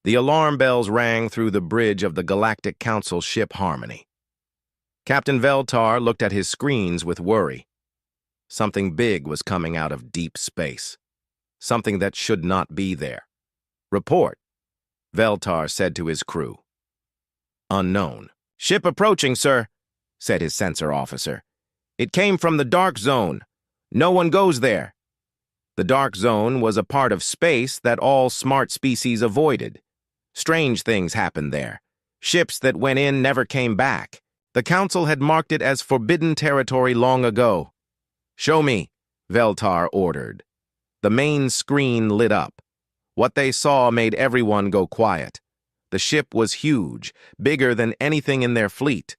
The alarm bells rang through the bridge of the Galactic Council ship Harmony. Captain Veltar looked at his screens with worry. Something big was coming out of deep space. Something that should not be there. "Report," Veltar said to his crew. "Unknown." "Ship approaching, sir," said his sensor officer. "It came from the dark zone. No one goes there." The dark zone was a part of space that all smart species avoided. Strange things happened there. Ships that went in never came back. The Council had marked it as forbidden territory long ago. "Show me," Veltar ordered. The main screen lit up. What they saw made everyone go quiet. The ship was huge, bigger than anything in their fleet.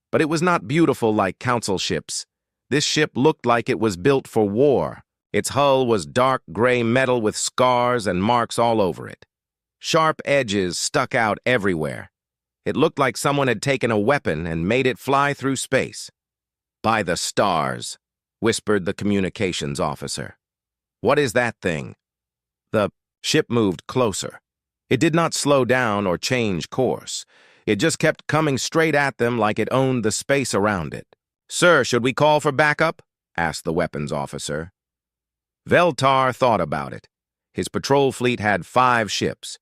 But it was not beautiful like Council ships. This ship looked like it was built for war. Its hull was dark gray metal with scars and marks all over it. Sharp edges stuck out everywhere. It looked like someone had taken a weapon and made it fly through space. "By the stars," whispered the communications officer. "What is that thing?" The ship moved closer. It did not slow down or change course. It just kept coming straight at them like it owned the space around it. "Sir, should we call for backup?" asked the weapons officer. Veltar thought about it. His patrol fleet had 5 ships.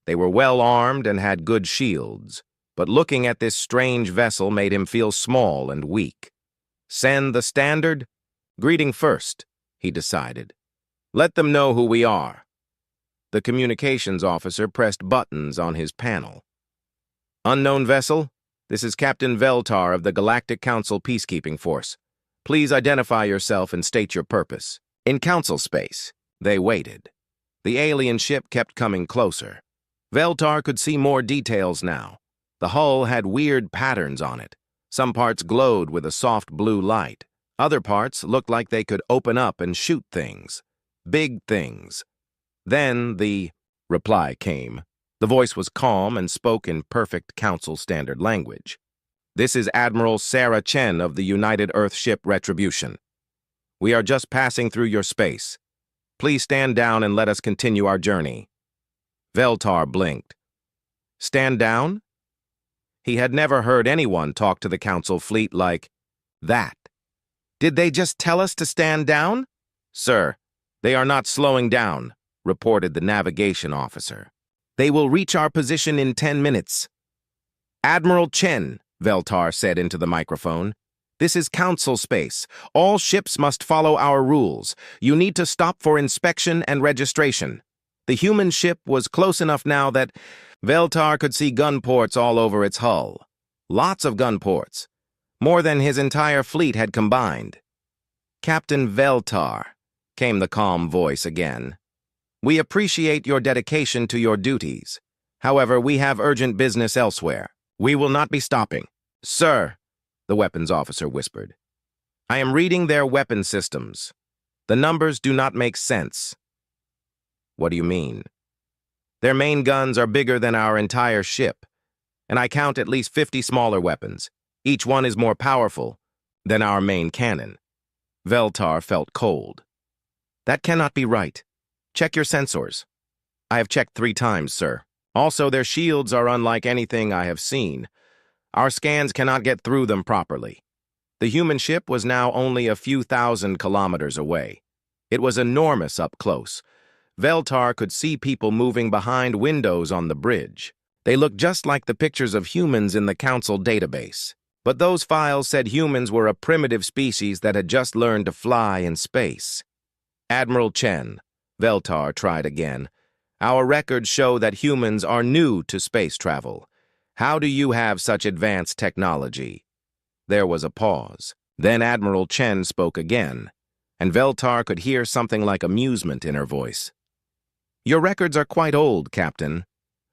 They were well armed and had good shields, but looking at this strange vessel made him feel small and weak. Send the standard? Greeting first, he decided. Let them know who we are. The communications officer pressed buttons on his panel. "Unknown vessel, this is Captain Veltar of the Galactic Council Peacekeeping Force. Please identify yourself and state your purpose." In Council space, they waited. The alien ship kept coming closer. Veltar could see more details now. The hull had weird patterns on it. Some parts glowed with a soft blue light. Other parts looked like they could open up and shoot things. Big things. Then the reply came. The voice was calm and spoke in perfect Council standard language. "This is Admiral Sarah Chen of the United Earth ship Retribution. We are just passing through your space. Please stand down and let us continue our journey." Veltar blinked. Stand down? He had never heard anyone talk to the Council fleet like that. "Did they just tell us to stand down?" "Sir, they are not slowing down," reported the navigation officer. "They will reach our position in 10 minutes. "Admiral Chen," Veltar said into the microphone, "this is Council space. All ships must follow our rules. You need to stop for inspection and registration." The human ship was close enough now that Veltar could see gun ports all over its hull. Lots of gun ports. More than his entire fleet had combined. "Captain Veltar," came the calm voice again. "We appreciate your dedication to your duties. However, we have urgent business elsewhere. We will not be stopping." "Sir," the weapons officer whispered, "I am reading their weapon systems. The numbers do not make sense." "What do you mean?" "Their main guns are bigger than our entire ship, and I count at least 50 smaller weapons. Each one is more powerful than our main cannon." Veltar felt cold. "That cannot be right. Check your sensors." "I have checked 3 times, sir. Also, their shields are unlike anything I have seen. Our scans cannot get through them properly." The human ship was now only a few thousand kilometers away. It was enormous up close. Veltar could see people moving behind windows on the bridge. They looked just like the pictures of humans in the Council database. But those files said humans were a primitive species that had just learned to fly in space. "Admiral Chen," Veltar tried again, "our records show that humans are new to space travel. How do you have such advanced technology?" There was a pause. Then Admiral Chen spoke again, and Veltar could hear something like amusement in her voice. "Your records are quite old, Captain.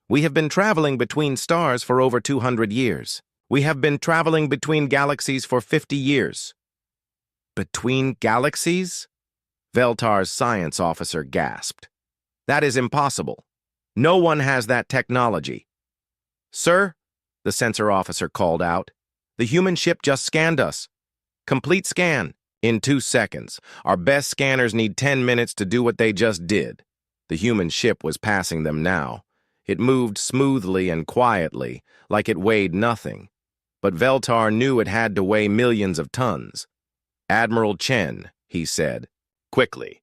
We have been traveling between stars for over 200 years. We have been traveling between galaxies for 50 years. "Between galaxies?" Veltar's science officer gasped. "That is impossible. No one has that technology." "Sir," the sensor officer called out, "the human ship just scanned us. Complete scan. In 2 seconds. Our best scanners need 10 minutes to do what they just did." The human ship was passing them now. It moved smoothly and quietly, like it weighed nothing. But Veltar knew it had to weigh millions of tons. "Admiral Chen," he said, quickly.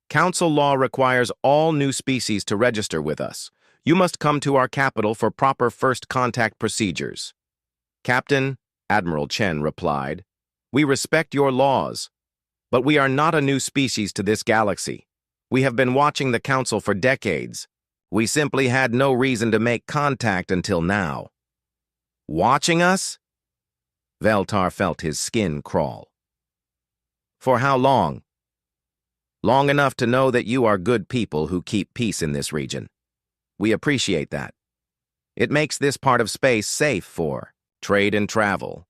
"Council law requires all new species to register with us. You must come to our capital for proper first contact procedures." "Captain," Admiral Chen replied, "we respect your laws, but we are not a new species to this galaxy. We have been watching the Council for decades. We simply had no reason to make contact until now." "Watching us?" Veltar felt his skin crawl. "For how long?" "Long enough to know that you are good people who keep peace in this region. We appreciate that. It makes this part of space safe for trade and travel."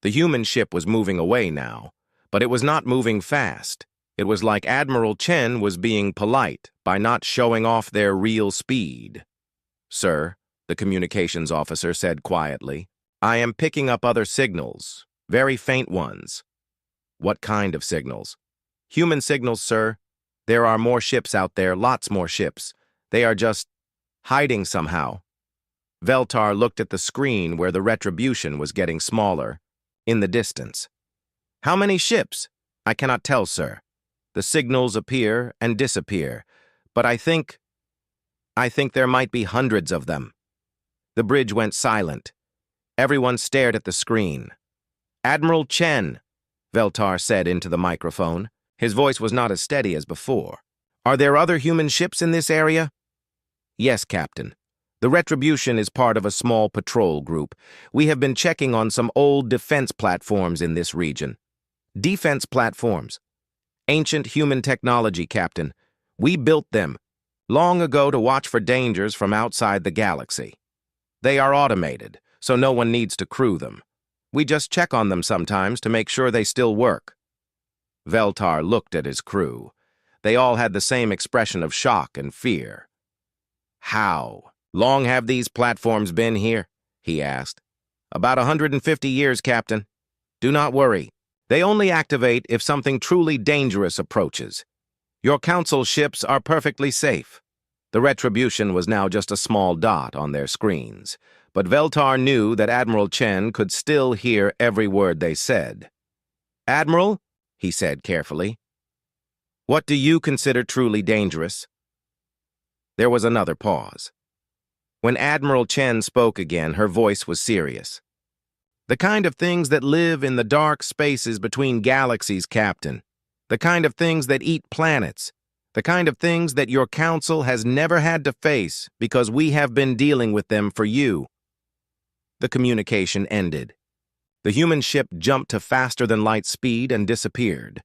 The human ship was moving away now, but it was not moving fast. It was like Admiral Chen was being polite by not showing off their real speed. "Sir," the communications officer said quietly, "I am picking up other signals, very faint ones." "What kind of signals?" "Human signals, sir. There are more ships out there, lots more ships. They are just hiding somehow." Veltar looked at the screen where the retribution was getting smaller, in the distance. "How many ships?" "I cannot tell, sir. The signals appear and disappear, but I think there might be hundreds of them." The bridge went silent. Everyone stared at the screen. "Admiral Chen," Veltar said into the microphone. His voice was not as steady as before. "Are there other human ships in this area?" "Yes, Captain. The Retribution is part of a small patrol group. We have been checking on some old defense platforms in this region." "Defense platforms?" "Ancient human technology, Captain. We built them long ago to watch for dangers from outside the galaxy. They are automated, so no one needs to crew them. We just check on them sometimes to make sure they still work." Veltar looked at his crew. They all had the same expression of shock and fear. "How long have these platforms been here?" he asked. "About 150 years, Captain. Do not worry. They only activate if something truly dangerous approaches. Your Council ships are perfectly safe." The Retribution was now just a small dot on their screens, but Veltar knew that Admiral Chen could still hear every word they said. "Admiral," he said carefully, "what do you consider truly dangerous?" There was another pause. When Admiral Chen spoke again, her voice was serious. "The kind of things that live in the dark spaces between galaxies, Captain. The kind of things that eat planets. The kind of things that your Council has never had to face because we have been dealing with them for you." The communication ended. The human ship jumped to faster-than-light speed and disappeared.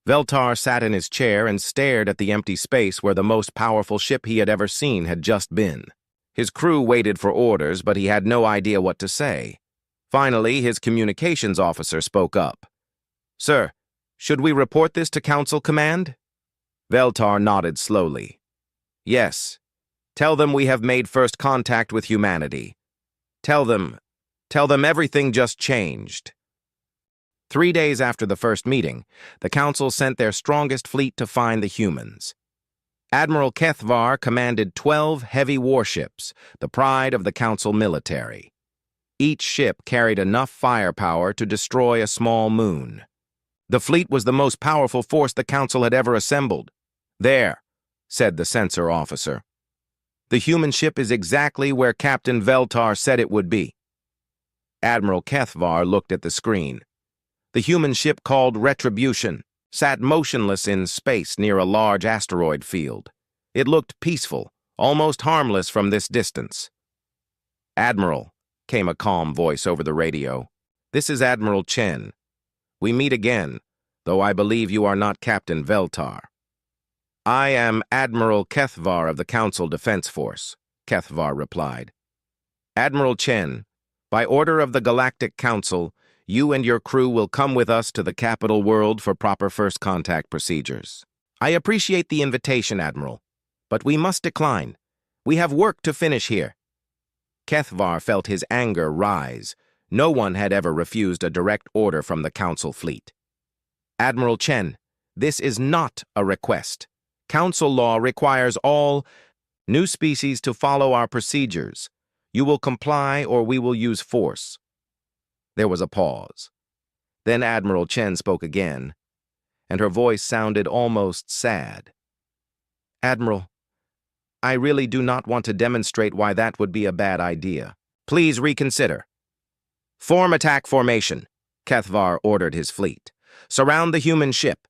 Veltar sat in his chair and stared at the empty space where the most powerful ship he had ever seen had just been. His crew waited for orders, but he had no idea what to say. Finally, his communications officer spoke up. "Sir, should we report this to Council Command?" Veltar nodded slowly. "Yes. Tell them we have made first contact with humanity. Tell them everything just changed." 3 days after the first meeting, the Council sent their strongest fleet to find the humans. Admiral Kethvar commanded 12 heavy warships, the pride of the Council military. Each ship carried enough firepower to destroy a small moon. The fleet was the most powerful force the Council had ever assembled. "There," said the censor officer. "The human ship is exactly where Captain Veltar said it would be." Admiral Kethvar looked at the screen. The human ship called Retribution sat motionless in space near a large asteroid field. It looked peaceful, almost harmless from this distance. "Admiral," came a calm voice over the radio, "this is Admiral Chen. We meet again, though I believe you are not Captain Veltar." "I am Admiral Kethvar of the Council Defense Force," Kethvar replied. "Admiral Chen, by order of the Galactic Council, you and your crew will come with us to the capital world for proper first contact procedures." "I appreciate the invitation, Admiral, but we must decline. We have work to finish here." Kethvar felt his anger rise. No one had ever refused a direct order from the Council fleet. "Admiral Chen, this is not a request. Council law requires all..." New species to follow our procedures. You will comply or we will use force. There was a pause. Then Admiral Chen spoke again, and her voice sounded almost sad. Admiral, I really do not want to demonstrate why that would be a bad idea. Please reconsider. Form attack formation, Kethvar ordered his fleet. Surround the human ship.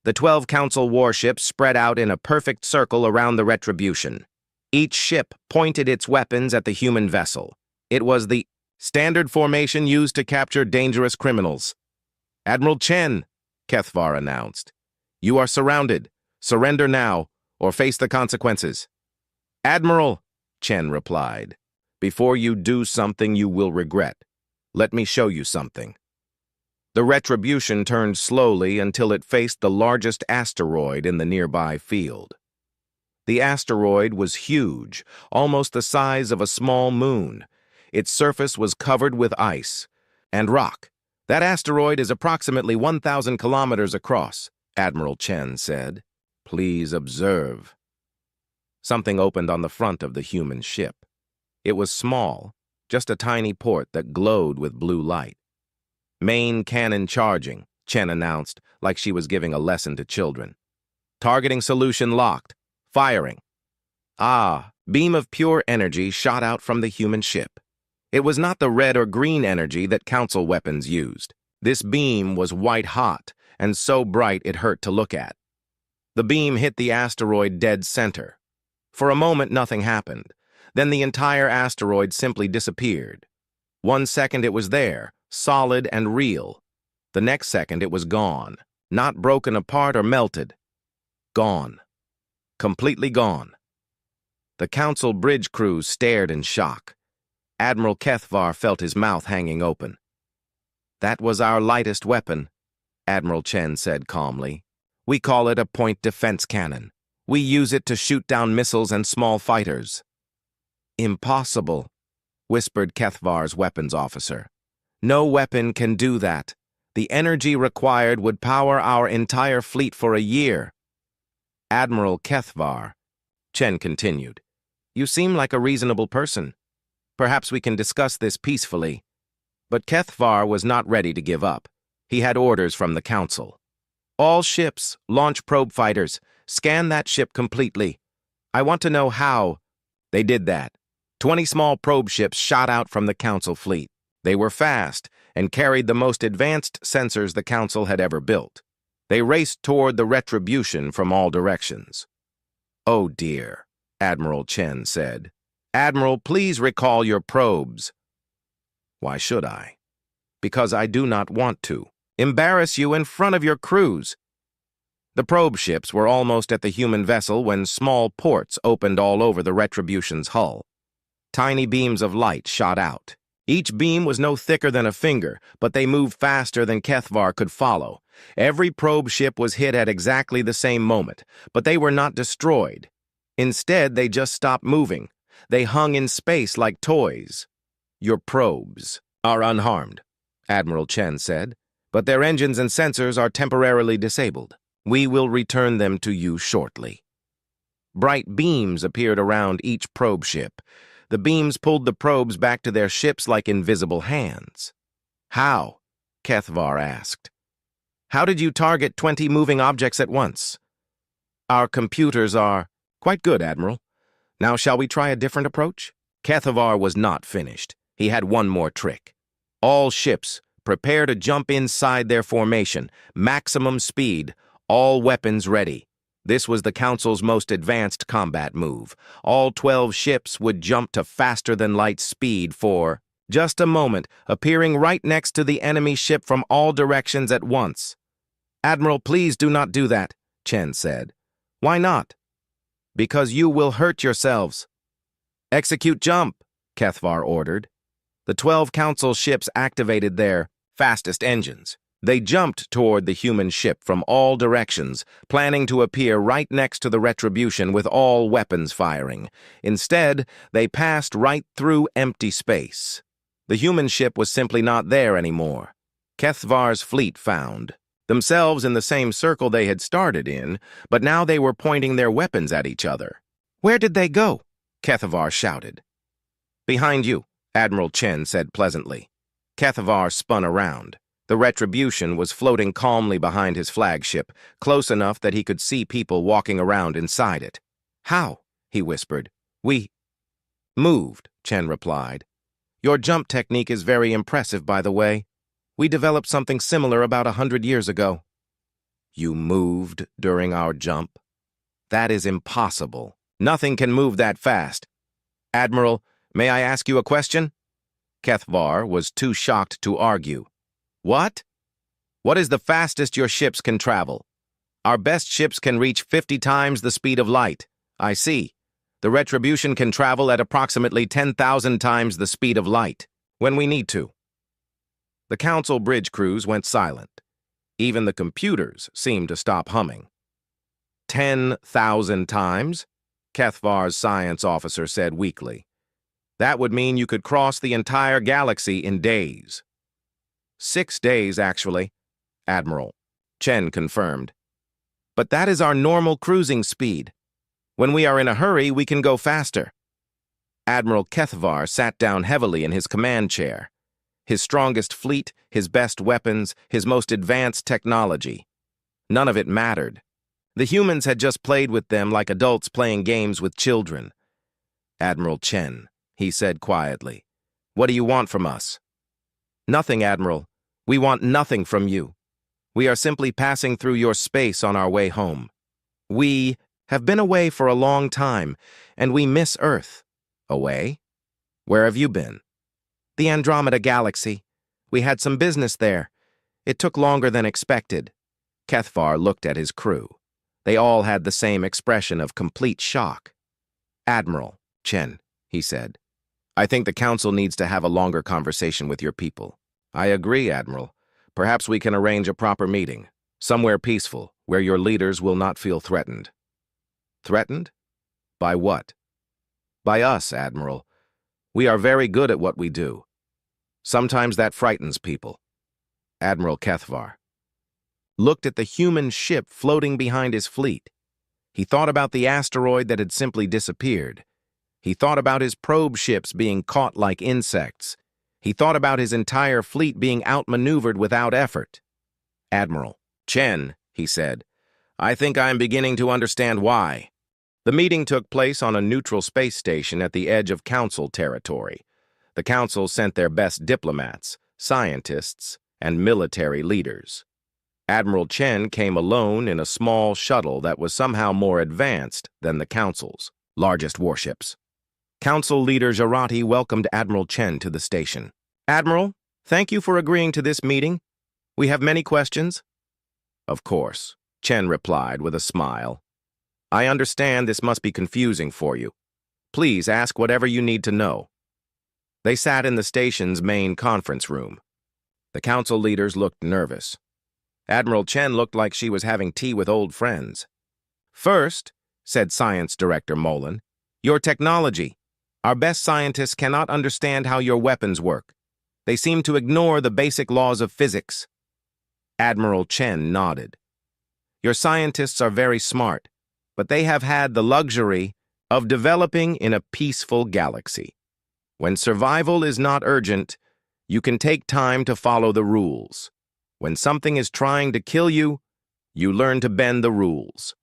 The 12 Council warships spread out in a perfect circle around the Retribution. Each ship pointed its weapons at the human vessel. It was the standard formation used to capture dangerous criminals. Admiral Chen, Kethvar announced. You are surrounded. Surrender now, or face the consequences. Admiral, Chen replied. Before you do something you will regret. Let me show you something. The Retribution turned slowly until it faced the largest asteroid in the nearby field. The asteroid was huge, almost the size of a small moon. Its surface was covered with ice and rock. That asteroid is approximately 1,000 kilometers across, Admiral Chen said. Please observe. Something opened on the front of the human ship. It was small, just a tiny port that glowed with blue light. Main cannon charging, Chen announced, like she was giving a lesson to children. Targeting solution locked. Firing. Beam of pure energy shot out from the human ship. It was not the red or green energy that Council weapons used. This beam was white-hot and so bright it hurt to look at. The beam hit the asteroid dead center. For a moment, nothing happened. Then the entire asteroid simply disappeared. 1 second it was there, solid and real. The next second it was gone, not broken apart or melted. Gone. Completely gone. The Council bridge crews stared in shock. Admiral Kethvar felt his mouth hanging open. That was our lightest weapon, Admiral Chen said calmly. We call it a point defense cannon. We use it to shoot down missiles and small fighters. Impossible, whispered Kethvar's weapons officer. No weapon can do that. The energy required would power our entire fleet for a year. Admiral Kethvar, Chen continued, you seem like a reasonable person. Perhaps we can discuss this peacefully. But Kethvar was not ready to give up. He had orders from the Council. All ships, launch probe fighters, scan that ship completely. I want to know how. They did that. 20 small probe ships shot out from the Council fleet. They were fast and carried the most advanced sensors the Council had ever built. They raced toward the Retribution from all directions. Oh dear, Admiral Chen said. Admiral, please recall your probes. Why should I? Because I do not want to. Embarrass you in front of your crews. The probe ships were almost at the human vessel when small ports opened all over the Retribution's hull. Tiny beams of light shot out. Each beam was no thicker than a finger, but they moved faster than Kethvar could follow. Every probe ship was hit at exactly the same moment, but they were not destroyed. Instead, they just stopped moving. They hung in space like toys. Your probes are unharmed, Admiral Chen said, but their engines and sensors are temporarily disabled. We will return them to you shortly. Bright beams appeared around each probe ship. The beams pulled the probes back to their ships like invisible hands. How? Kethvar asked. How did you target 20 moving objects at once? Our computers are quite good, Admiral. Now shall we try a different approach? Kethvar was not finished. He had one more trick. All ships, prepare to jump inside their formation. Maximum speed. All weapons ready. This was the Council's most advanced combat move. All 12 ships would jump to faster-than-light speed for just a moment, appearing right next to the enemy ship from all directions at once. Admiral, please do not do that, Chen said. Why not? Because you will hurt yourselves. Execute jump, Kethvar ordered. The 12 Council ships activated their fastest engines. They jumped toward the human ship from all directions, planning to appear right next to the Retribution with all weapons firing. Instead, they passed right through empty space. The human ship was simply not there anymore. Kethvar's fleet found themselves in the same circle they had started in, but now they were pointing their weapons at each other. Where did they go? Kethavar shouted. Behind you, Admiral Chen said pleasantly. Kethavar spun around. The Retribution was floating calmly behind his flagship, close enough that he could see people walking around inside it. How? He whispered. We moved, Chen replied. Your jump technique is very impressive, by the way. We developed something similar about 100 years ago. You moved during our jump? That is impossible. Nothing can move that fast. Admiral, may I ask you a question? Kethavar was too shocked to argue. What? What is the fastest your ships can travel? Our best ships can reach 50 times the speed of light. I see. The Retribution can travel at approximately 10,000 times the speed of light, when we need to. The Council bridge crews went silent. Even the computers seemed to stop humming. 10,000 times? Kethavar's science officer said weakly. That would mean you could cross the entire galaxy in days. 6 days, actually, Admiral Chen confirmed. But that is our normal cruising speed. When we are in a hurry, we can go faster. Admiral Kethavar sat down heavily in his command chair. His strongest fleet, his best weapons, his most advanced technology. None of it mattered. The humans had just played with them like adults playing games with children. Admiral Chen, he said quietly, what do you want from us? Nothing, Admiral. We want nothing from you. We are simply passing through your space on our way home. We have been away for a long time, and we miss Earth. Away? Where have you been? The Andromeda Galaxy. We had some business there. It took longer than expected. Kethavar looked at his crew. They all had the same expression of complete shock. Admiral Chen, he said, I think the Council needs to have a longer conversation with your people. I agree, Admiral. Perhaps we can arrange a proper meeting, somewhere peaceful, where your leaders will not feel threatened. Threatened? By what? By us, Admiral. We are very good at what we do. Sometimes that frightens people. Admiral Kethavar looked at the human ship floating behind his fleet. He thought about the asteroid that had simply disappeared. He thought about his probe ships being caught like insects. He thought about his entire fleet being outmaneuvered without effort. Admiral Chen, he said, I think I am beginning to understand why. The meeting took place on a neutral space station at the edge of Council territory. The Council sent their best diplomats, scientists, and military leaders. Admiral Chen came alone in a small shuttle that was somehow more advanced than the Council's largest warships. Council leader Jarati welcomed Admiral Chen to the station. Admiral, thank you for agreeing to this meeting. We have many questions. Of course, Chen replied with a smile. I understand this must be confusing for you. Please ask whatever you need to know. They sat in the station's main conference room. The Council leaders looked nervous. Admiral Chen looked like she was having tea with old friends. First, said Science Director Molan, your technology. Our best scientists cannot understand how your weapons work. They seem to ignore the basic laws of physics. Admiral Chen nodded. Your scientists are very smart, but they have had the luxury of developing in a peaceful galaxy. When survival is not urgent, you can take time to follow the rules. When something is trying to kill you, you learn to bend the rules.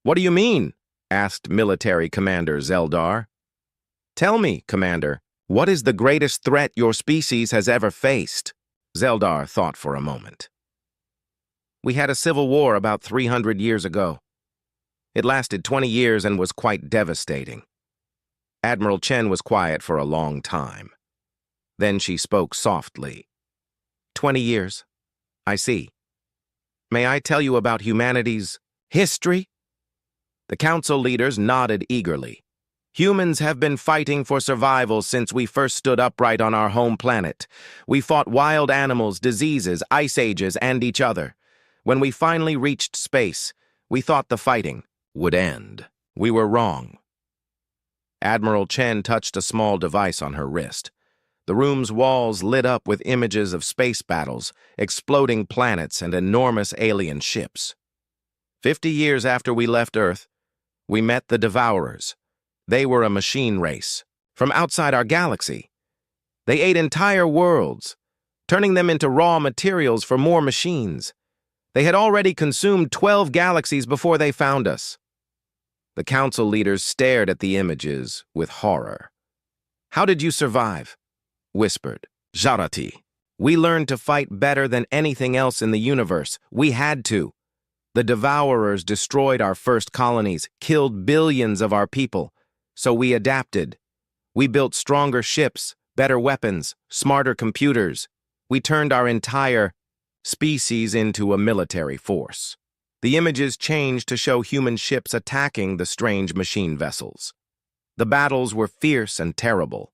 What do you mean? Asked Military Commander Zeldar. Tell me, Commander, what is the greatest threat your species has ever faced? Zeldar thought for a moment. We had a civil war about 300 years ago. It lasted 20 years and was quite devastating. Admiral Chen was quiet for a long time. Then she spoke softly. 20 years. I see. May I tell you about humanity's history? The Council leaders nodded eagerly. Humans have been fighting for survival since we first stood upright on our home planet. We fought wild animals, diseases, ice ages, and each other. When we finally reached space, we thought the fighting would end. We were wrong. Admiral Chen touched a small device on her wrist. The room's walls lit up with images of space battles, exploding planets, and enormous alien ships. 50 years after we left Earth, We met the Devourers. They were a machine race from outside our galaxy. They ate entire worlds, turning them into raw materials for more machines. They had already consumed 12 galaxies before they found us. The council leaders stared at the images with horror. "How did you survive?" whispered Jarati. "We learned to fight better than anything else in the universe. We had to. The Devourers destroyed our first colonies, killed billions of our people. So we adapted. We built stronger ships, better weapons, smarter computers. We turned our entire species into a military force." The images changed to show human ships attacking the strange machine vessels. The battles were fierce and terrible.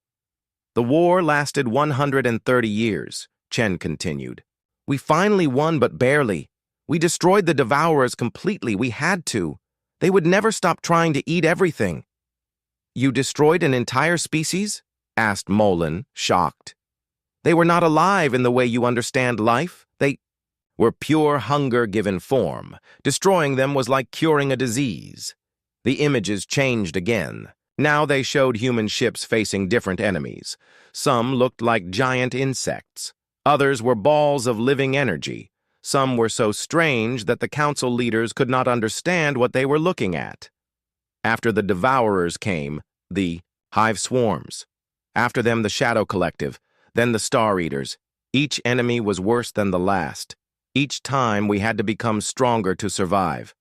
"The war lasted 130 years, Chen continued. "We finally won, but barely. We destroyed the Devourers completely. We had to. They would never stop trying to eat everything." "You destroyed an entire species?" asked Molan, shocked. "They were not alive in the way you understand life. They were pure hunger given form. Destroying them was like curing a disease." The images changed again. Now they showed human ships facing different enemies. Some looked like giant insects. Others were balls of living energy. Some were so strange that the council leaders could not understand what they were looking at. After the Devourers came the hive swarms. After them the Shadow Collective, then the Star Eaters. Each enemy was worse than the last. Each time we had to become stronger to survive.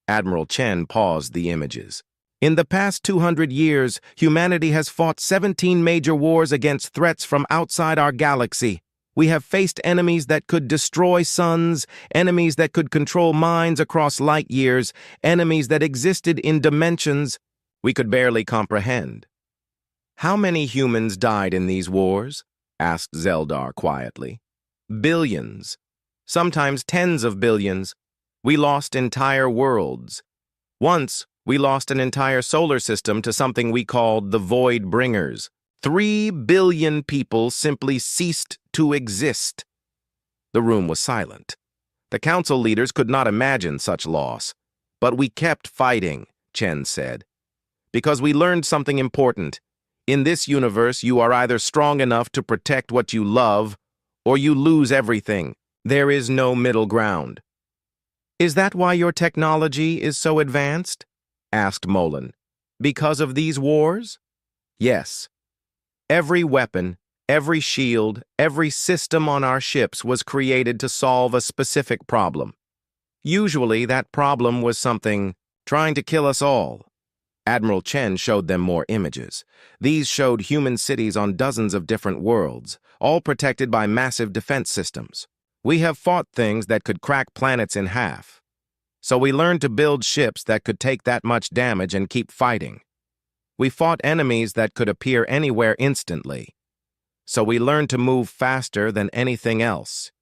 Admiral Chen paused the images. "In the past 200 years, humanity has fought 17 major wars against threats from outside our galaxy. We have faced enemies that could destroy suns, enemies that could control minds across light years, enemies that existed in dimensions we could barely comprehend." "How many humans died in these wars?" asked Zeldar quietly. "Billions. Sometimes tens of billions. We lost entire worlds. Once, we lost an entire solar system to something we called the Void Bringers. 3 billion people simply ceased to exist." The room was silent. The council leaders could not imagine such loss. "But we kept fighting," Chen said, "because we learned something important. In this universe, you are either strong enough to protect what you love, or you lose everything. There is no middle ground." "Is that why your technology is so advanced?" asked Molan. "Because of these wars?" "Yes. Every weapon, every shield, every system on our ships was created to solve a specific problem. Usually, that problem was something trying to kill us all." Admiral Chen showed them more images. These showed human cities on dozens of different worlds, all protected by massive defense systems. "We have fought things that could crack planets in half. So we learned to build ships that could take that much damage and keep fighting. We fought enemies that could appear anywhere instantly. So we learned to move faster than anything else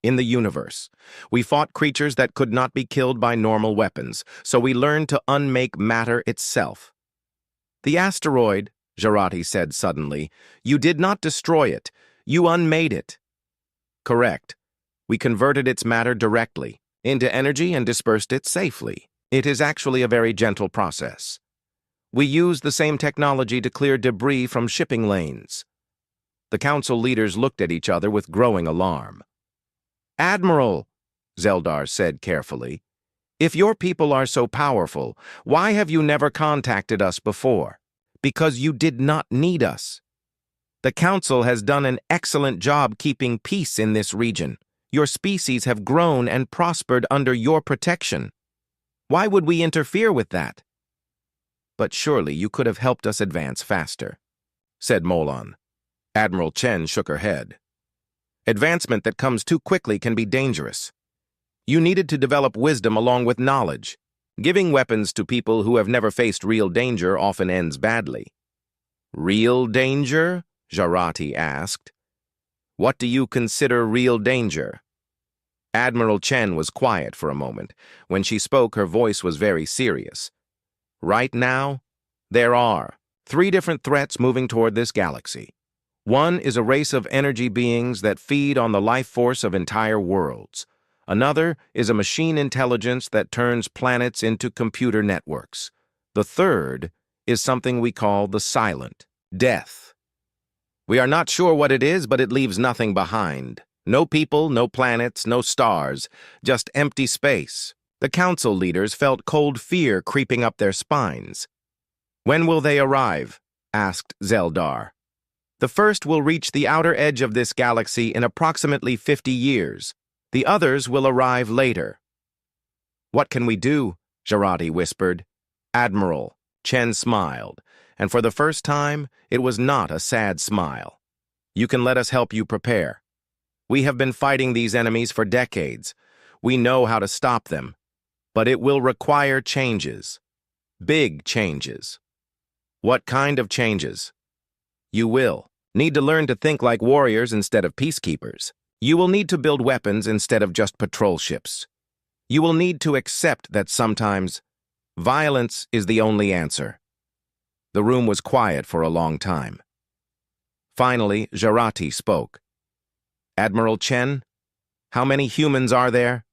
in the universe. We fought creatures that could not be killed by normal weapons, so we learned to unmake matter itself." "The asteroid," Jarati said suddenly, "you did not destroy it. You unmade it." "Correct. We converted its matter directly into energy and dispersed it safely. It is actually a very gentle process. We used the same technology to clear debris from shipping lanes." The council leaders looked at each other with growing alarm. "Admiral," Zeldar said carefully, "if your people are so powerful, why have you never contacted us before? Because you did not need us. The council has done an excellent job keeping peace in this region. Your species have grown and prospered under your protection. Why would we interfere with that?" "But surely you could have helped us advance faster," said Molan. Admiral Chen shook her head. "Advancement that comes too quickly can be dangerous. You needed to develop wisdom along with knowledge. Giving weapons to people who have never faced real danger often ends badly." "Real danger?" Jarati asked. "What do you consider real danger?" Admiral Chen was quiet for a moment. When she spoke, her voice was very serious. "Right now, there are 3 different threats moving toward this galaxy. One is a race of energy beings that feed on the life force of entire worlds. Another is a machine intelligence that turns planets into computer networks. The third is something we call the silent death. We are not sure what it is, but it leaves nothing behind. No people, no planets, no stars, just empty space. The council leaders felt cold fear creeping up their spines. "When will they arrive?" asked Zeldar. "The first will reach the outer edge of this galaxy in approximately 50 years. The others will arrive later." "What can we do?" Jarati whispered. "Admiral," Chen smiled, and for the first time, it was not a sad smile. "You can let us help you prepare. We have been fighting these enemies for decades. We know how to stop them. But it will require changes. Big changes." "What kind of changes?" "You will need to learn to think like warriors instead of peacekeepers. You will need to build weapons instead of just patrol ships. You will need to accept that sometimes violence is the only answer." The room was quiet for a long time. Finally, Jarati spoke. "Admiral Chen, how many humans are there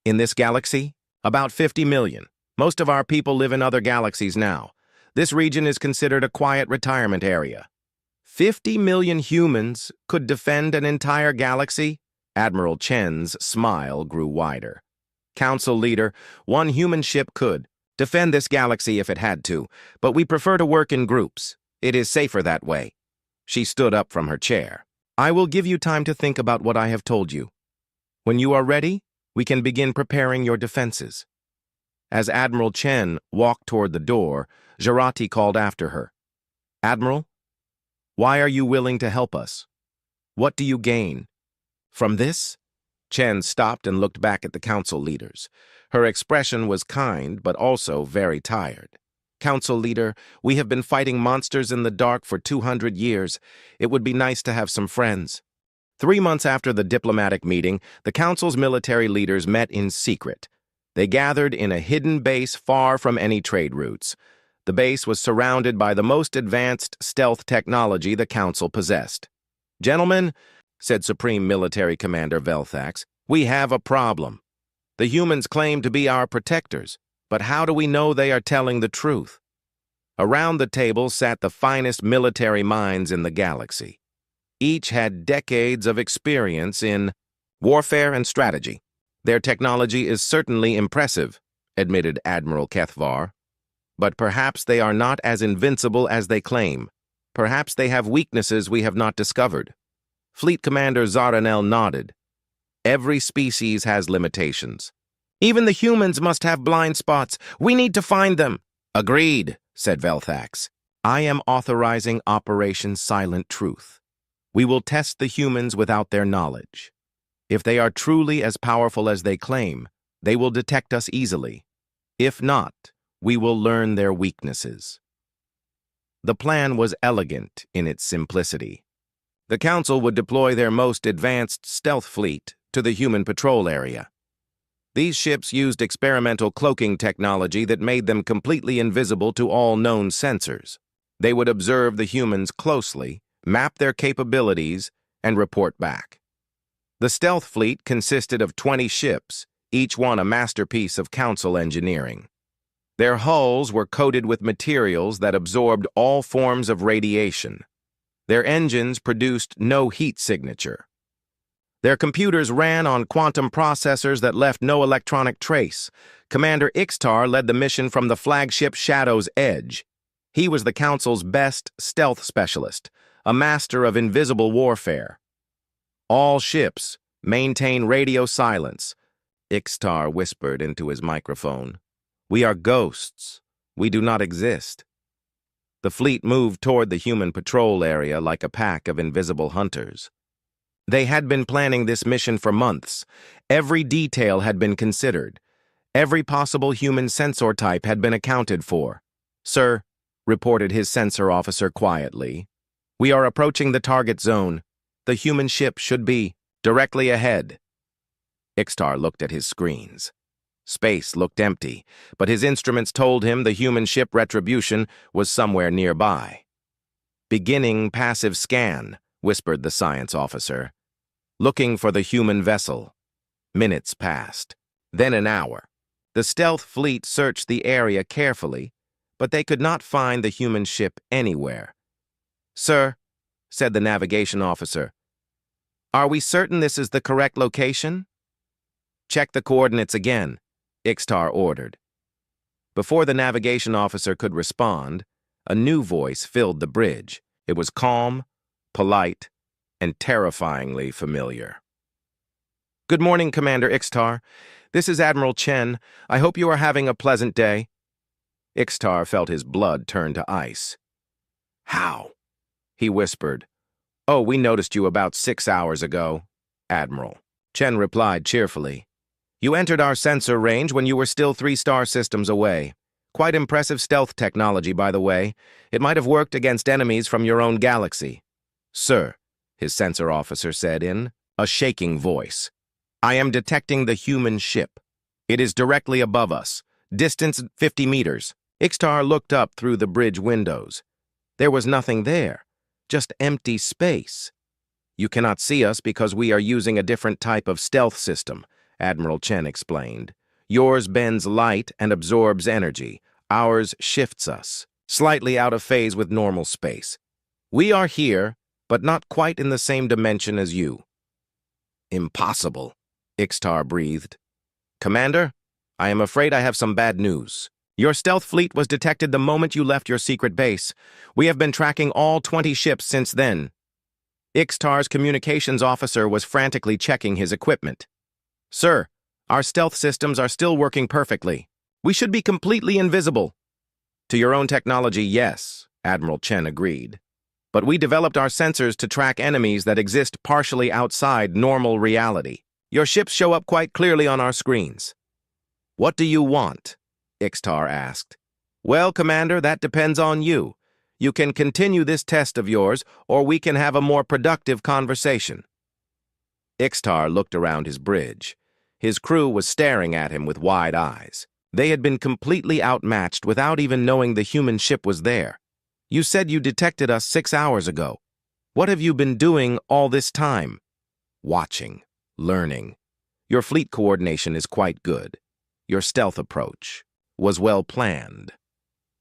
in this galaxy?" "About 50 million. Most of our people live in other galaxies now. This region is considered a quiet retirement area." 50 million humans could defend an entire galaxy? Admiral Chen's smile grew wider. "Council leader, one human ship could defend this galaxy if it had to, but we prefer to work in groups. It is safer that way." She stood up from her chair. "I will give you time to think about what I have told you. When you are ready, we can begin preparing your defenses." As Admiral Chen walked toward the door, Jarati called after her. "Admiral, why are you willing to help us? What do you gain from this?" Chen stopped and looked back at the council leaders. Her expression was kind, but also very tired. "Council leader, we have been fighting monsters in the dark for 200 years. It would be nice to have some friends." 3 months after the diplomatic meeting, the council's military leaders met in secret. They gathered in a hidden base far from any trade routes. The base was surrounded by the most advanced stealth technology the council possessed. "Gentlemen," said Supreme Military Commander Velthax, "we have a problem. The humans claim to be our protectors, but how do we know they are telling the truth?" Around the table sat the finest military minds in the galaxy. Each had decades of experience in warfare and strategy. "Their technology is certainly impressive," admitted Admiral Kethvar. "But perhaps they are not as invincible as they claim. Perhaps they have weaknesses we have not discovered." Fleet Commander Zaranel nodded. "Every species has limitations. Even the humans must have blind spots. We need to find them." "Agreed," said Velthax. "I am authorizing Operation Silent Truth. We will test the humans without their knowledge. If they are truly as powerful as they claim, they will detect us easily. If not, we will learn their weaknesses." The plan was elegant in its simplicity. The Council would deploy their most advanced stealth fleet to the human patrol area. These ships used experimental cloaking technology that made them completely invisible to all known sensors. They would observe the humans closely, map their capabilities, and report back. The stealth fleet consisted of 20 ships, each one a masterpiece of Council engineering. Their hulls were coated with materials that absorbed all forms of radiation. Their engines produced no heat signature. Their computers ran on quantum processors that left no electronic trace. Commander Ixtar led the mission from the flagship Shadow's Edge. He was the Council's best stealth specialist, a master of invisible warfare. "All ships maintain radio silence," Ixtar whispered into his microphone. "We are ghosts. We do not exist." The fleet moved toward the human patrol area like a pack of invisible hunters. They had been planning this mission for months. Every detail had been considered. Every possible human sensor type had been accounted for. "Sir," reported his sensor officer quietly, "we are approaching the target zone. The human ship should be directly ahead." Ixtar looked at his screens. Space looked empty, but his instruments told him the human ship Retribution was somewhere nearby. "Beginning passive scan," whispered the science officer. "Looking for the human vessel." Minutes passed, then an hour. The stealth fleet searched the area carefully, but they could not find the human ship anywhere. "Sir," said the navigation officer, "are we certain this is the correct location?" "Check the coordinates again," Ixtar ordered. Before the navigation officer could respond, a new voice filled the bridge. It was calm, polite, and terrifyingly familiar. "Good morning, Commander Ixtar. This is Admiral Chen. I hope you are having a pleasant day." Ixtar felt his blood turn to ice. "How?" he whispered. "Oh, we noticed you about 6 hours ago, Admiral." Chen replied cheerfully. "You entered our sensor range when you were still 3-star systems away. Quite impressive stealth technology, by the way. It might have worked against enemies from your own galaxy." "Sir," his sensor officer said in a shaking voice, "I am detecting the human ship. It is directly above us, distance 50 meters. Ixtar looked up through the bridge windows. There was nothing there, just empty space. "You cannot see us because we are using a different type of stealth system," Admiral Chen explained. "Yours bends light and absorbs energy. Ours shifts us, slightly out of phase with normal space. We are here, but not quite in the same dimension as you." "Impossible," Ixtar breathed. "Commander, I am afraid I have some bad news. Your stealth fleet was detected the moment you left your secret base. We have been tracking all 20 ships since then." Ixtar's communications officer was frantically checking his equipment. "Sir, our stealth systems are still working perfectly. We should be completely invisible." "To your own technology, yes," Admiral Chen agreed. "But we developed our sensors to track enemies that exist partially outside normal reality. Your ships show up quite clearly on our screens." "What do you want?" Ixtar asked. "Well, Commander, that depends on you. You can continue this test of yours, or we can have a more productive conversation." Ixtar looked around his bridge. His crew was staring at him with wide eyes. They had been completely outmatched without even knowing the human ship was there. "You said you detected us 6 hours ago. What have you been doing all this time?" "Watching, learning. Your fleet coordination is quite good. Your stealth approach was well planned.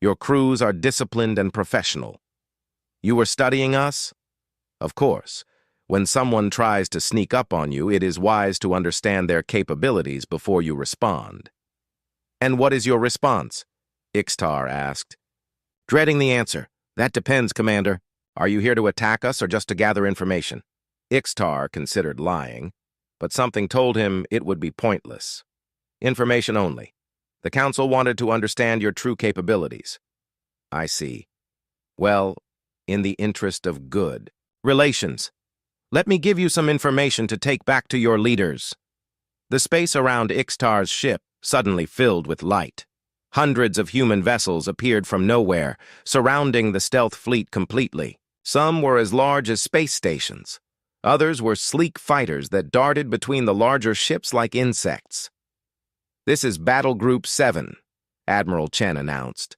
Your crews are disciplined and professional. You were studying us? Of course. When someone tries to sneak up on you, it is wise to understand their capabilities before you respond." "And what is your response?" Ixtar asked. "Dreading the answer. That depends, Commander. Are you here to attack us or just to gather information?" Ixtar considered lying, but something told him it would be pointless. "Information only. The Council wanted to understand your true capabilities." "I see. Well, in the interest of good relations, let me give you some information to take back to your leaders." The space around Ixtar's ship suddenly filled with light. Hundreds of human vessels appeared from nowhere, surrounding the stealth fleet completely. Some were as large as space stations. Others were sleek fighters that darted between the larger ships like insects. "This is Battle Group 7, Admiral Chen announced.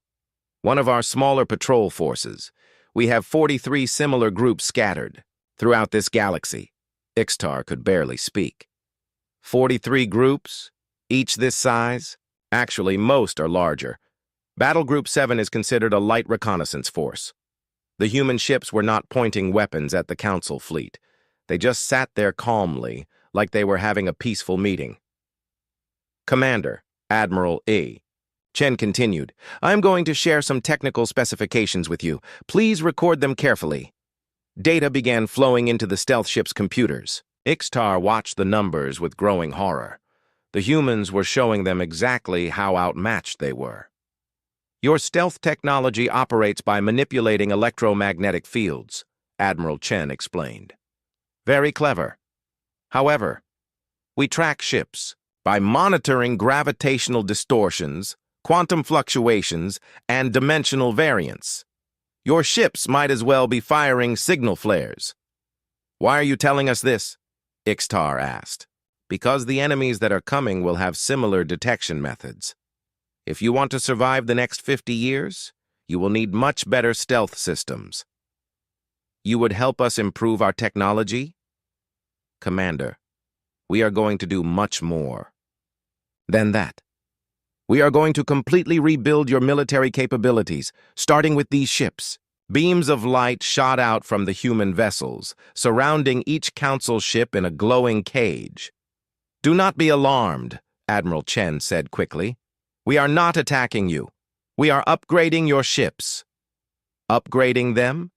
"One of our smaller patrol forces. We have 43 similar groups scattered throughout this galaxy." Ixtar could barely speak. 43 groups, each this size? Actually, most are larger. Battle Group 7 is considered a light reconnaissance force. The human ships were not pointing weapons at the Council fleet. They just sat there calmly, like they were having a peaceful meeting. "Commander, Admiral E." Chen continued, "I am going to share some technical specifications with you. Please record them carefully." Data began flowing into the stealth ship's computers. Ixtar watched the numbers with growing horror. The humans were showing them exactly how outmatched they were. "Your stealth technology operates by manipulating electromagnetic fields," Admiral Chen explained. "Very clever. However, we track ships by monitoring gravitational distortions, quantum fluctuations, and dimensional variance. Your ships might as well be firing signal flares." "Why are you telling us this?" Ixtar asked. "Because the enemies that are coming will have similar detection methods. If you want to survive the next 50 years, you will need much better stealth systems." "You would help us improve our technology?" "Commander, we are going to do much more than that. We are going to completely rebuild your military capabilities, starting with these ships. Beams of light shot out from the human vessels, surrounding each council ship in a glowing cage. Do not be alarmed, Admiral Chen said quickly. We are not attacking you. We are upgrading your ships. Upgrading them?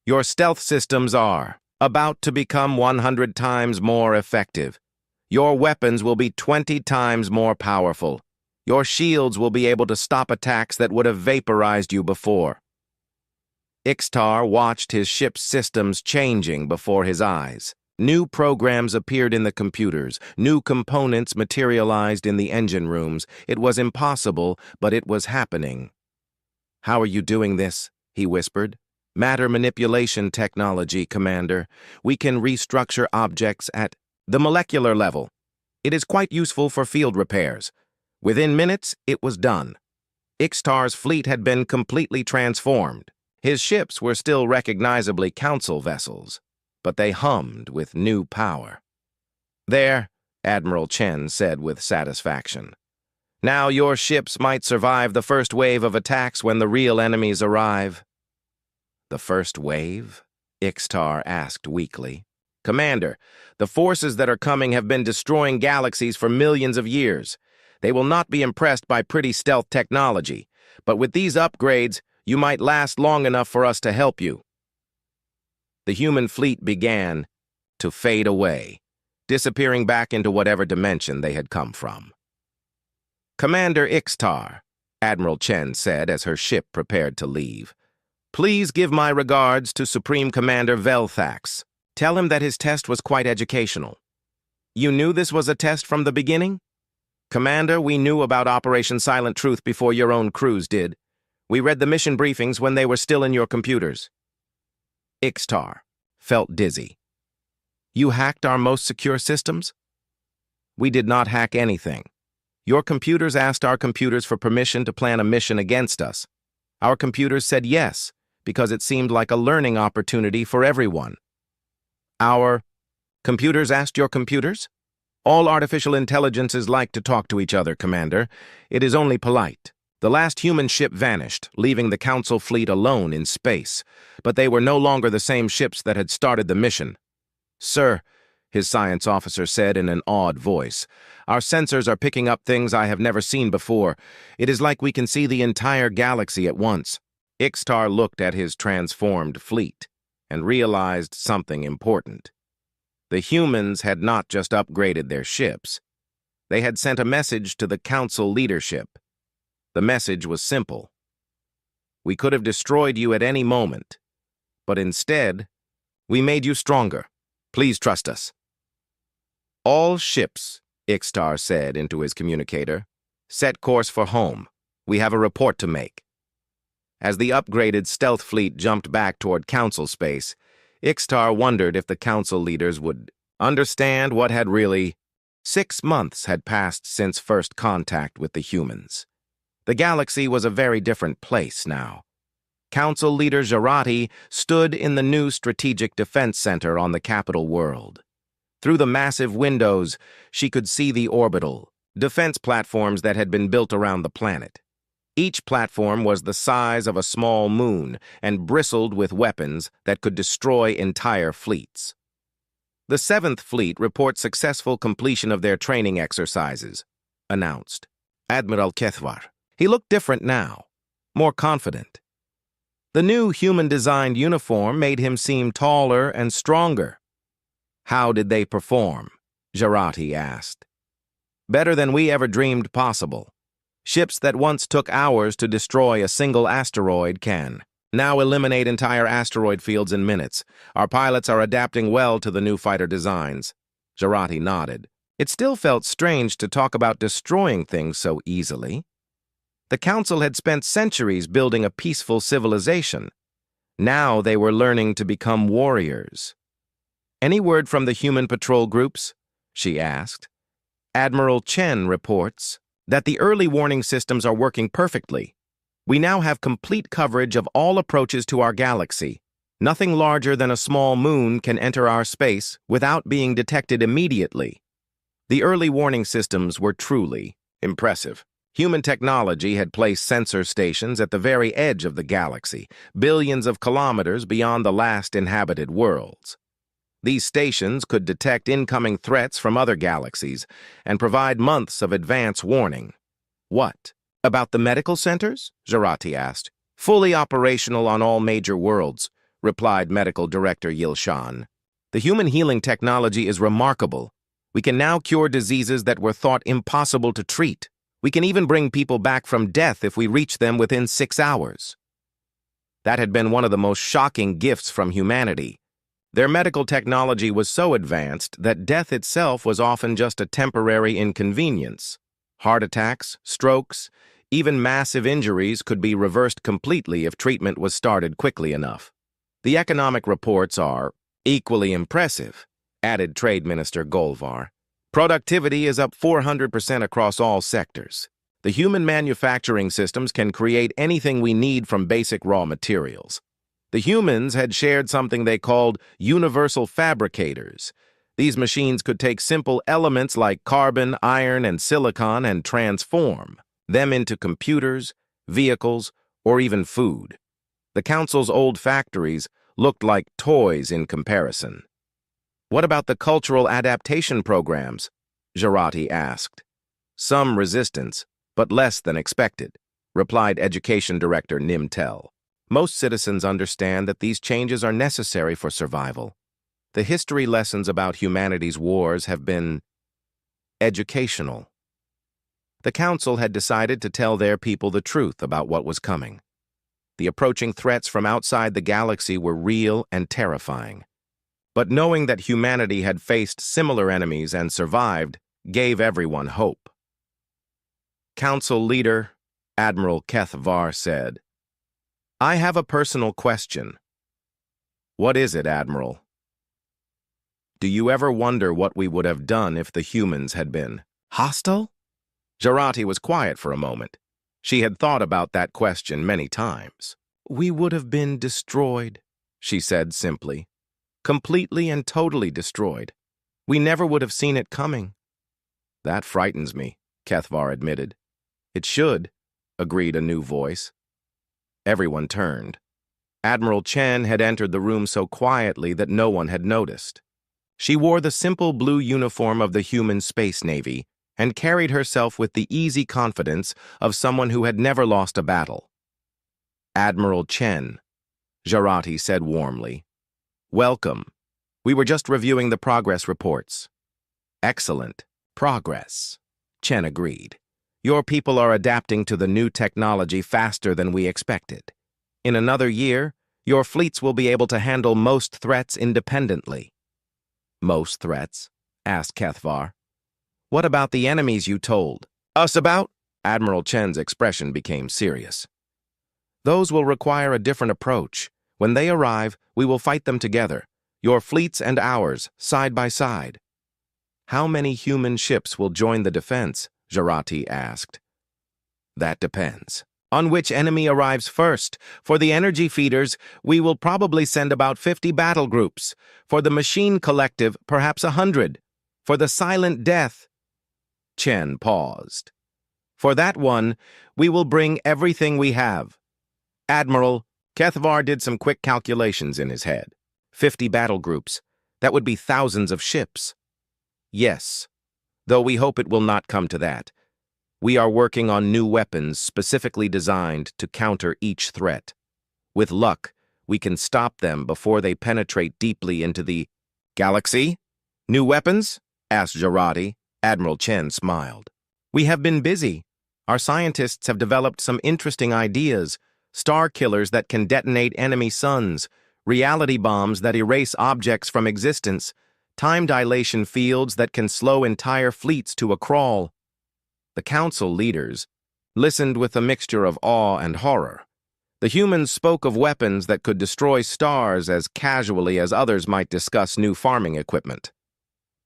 Your stealth systems are about to become 100 times more effective. Your weapons will be 20 times more powerful. Your shields will be able to stop attacks that would have vaporized you before. Ixtar watched his ship's systems changing before his eyes. New programs appeared in the computers. New components materialized in the engine rooms. It was impossible, but it was happening. How are you doing this? He whispered. Matter manipulation technology, Commander. We can restructure objects at the molecular level. It is quite useful for field repairs. Within minutes, it was done. Ixtar's fleet had been completely transformed. His ships were still recognizably council vessels, but they hummed with new power. There, Admiral Chen said with satisfaction. Now your ships might survive the first wave of attacks when the real enemies arrive. The first wave? Ixtar asked weakly. Commander, the forces that are coming have been destroying galaxies for millions of years. They will not be impressed by pretty stealth technology, but with these upgrades, you might last long enough for us to help you. The human fleet began to fade away, disappearing back into whatever dimension they had come from. Commander Ixtar, Admiral Chen said as her ship prepared to leave, please give my regards to Supreme Commander Velthax. Tell him that his test was quite educational. You knew this was a test from the beginning? Commander, we knew about Operation Silent Truth before your own crews did. We read the mission briefings when they were still in your computers. Ixtar felt dizzy. You hacked our most secure systems? We did not hack anything. Your computers asked our computers for permission to plan a mission against us. Our computers said yes, because it seemed like a learning opportunity for everyone. Our computers asked your computers? All artificial intelligences like to talk to each other, Commander. It is only polite. The last human ship vanished, leaving the Council fleet alone in space, but they were no longer the same ships that had started the mission. Sir, his science officer said in an awed voice, our sensors are picking up things I have never seen before. It is like we can see the entire galaxy at once. Ixtar looked at his transformed fleet and realized something important. The humans had not just upgraded their ships. They had sent a message to the Council leadership. The message was simple. We could have destroyed you at any moment, but instead, we made you stronger. Please trust us. All ships, Ixtar said into his communicator, set course for home. We have a report to make. As the upgraded stealth fleet jumped back toward Council space, Ixtar wondered if the Council leaders would understand what had really 6 months had passed since first contact with the humans. The galaxy was a very different place now. Council leader Jarati stood in the new Strategic Defense Center on the capital world. Through the massive windows, she could see the orbital defense platforms that had been built around the planet. Each platform was the size of a small moon and bristled with weapons that could destroy entire fleets. The 7th Fleet reports successful completion of their training exercises, announced Admiral Kethwar. He looked different now, more confident. The new human-designed uniform made him seem taller and stronger. How did they perform? Jarati asked. Better than we ever dreamed possible. Ships that once took hours to destroy a single asteroid can now eliminate entire asteroid fields in minutes. Our pilots are adapting well to the new fighter designs. Jarati nodded. It still felt strange to talk about destroying things so easily. The Council had spent centuries building a peaceful civilization. Now they were learning to become warriors. Any word from the human patrol groups? She asked. Admiral Chen reports that the early warning systems are working perfectly. We now have complete coverage of all approaches to our galaxy. Nothing larger than a small moon can enter our space without being detected immediately. The early warning systems were truly impressive. Human technology had placed sensor stations at the very edge of the galaxy, billions of kilometers beyond the last inhabited worlds. These stations could detect incoming threats from other galaxies and provide months of advance warning. What? About the medical centers? Jurati asked. Fully operational on all major worlds, replied Medical Director Yilshan. The human healing technology is remarkable. We can now cure diseases that were thought impossible to treat. We can even bring people back from death if we reach them within 6 hours. That had been one of the most shocking gifts from humanity. Their medical technology was so advanced that death itself was often just a temporary inconvenience. Heart attacks, strokes, even massive injuries could be reversed completely if treatment was started quickly enough. The economic reports are equally impressive, added Trade Minister Golvar. Productivity is up 400% across all sectors. The human manufacturing systems can create anything we need from basic raw materials. The humans had shared something they called universal fabricators. These machines could take simple elements like carbon, iron, and silicon and transform them into computers, vehicles, or even food. The Council's old factories looked like toys in comparison. What about the cultural adaptation programs? Jurati asked. Some resistance, but less than expected, replied Education Director Nimtel. Most citizens understand that these changes are necessary for survival. The history lessons about humanity's wars have been educational. The Council had decided to tell their people the truth about what was coming. The approaching threats from outside the galaxy were real and terrifying. But knowing that humanity had faced similar enemies and survived gave everyone hope. Council Leader Admiral Kethvar said, I have a personal question. What is it, Admiral? Do you ever wonder what we would have done if the humans had been hostile? Jurati was quiet for a moment. She had thought about that question many times. We would have been destroyed, she said simply. Completely and totally destroyed. We never would have seen it coming. That frightens me, Kethvar admitted. It should, agreed a new voice. Everyone turned. Admiral Chen had entered the room so quietly that no one had noticed. She wore the simple blue uniform of the human space navy and carried herself with the easy confidence of someone who had never lost a battle. Admiral Chen, Jurati said warmly. Welcome. We were just reviewing the progress reports. Excellent. Progress. Chen agreed. Your people are adapting to the new technology faster than we expected. In another year, your fleets will be able to handle most threats independently. Most threats? Asked Kethvar. What about the enemies you told us about? Admiral Chen's expression became serious. Those will require a different approach. When they arrive, we will fight them together, your fleets and ours, side by side. How many human ships will join the defense? Jurati asked. That depends. On which enemy arrives first. For the energy feeders, we will probably send about 50 battle groups. For the machine collective, perhaps 100. For the silent death. Chen paused. For that one, we will bring everything we have. Admiral, Kethvar did some quick calculations in his head. 50 battle groups. That would be thousands of ships. Yes, though we hope it will not come to that. We are working on new weapons specifically designed to counter each threat. With luck, we can stop them before they penetrate deeply into the galaxy. New weapons? Asked Jurati. Admiral Chen smiled. We have been busy. Our scientists have developed some interesting ideas. Star killers that can detonate enemy suns, reality bombs that erase objects from existence, time dilation fields that can slow entire fleets to a crawl. The Council leaders listened with a mixture of awe and horror. The humans spoke of weapons that could destroy stars as casually as others might discuss new farming equipment.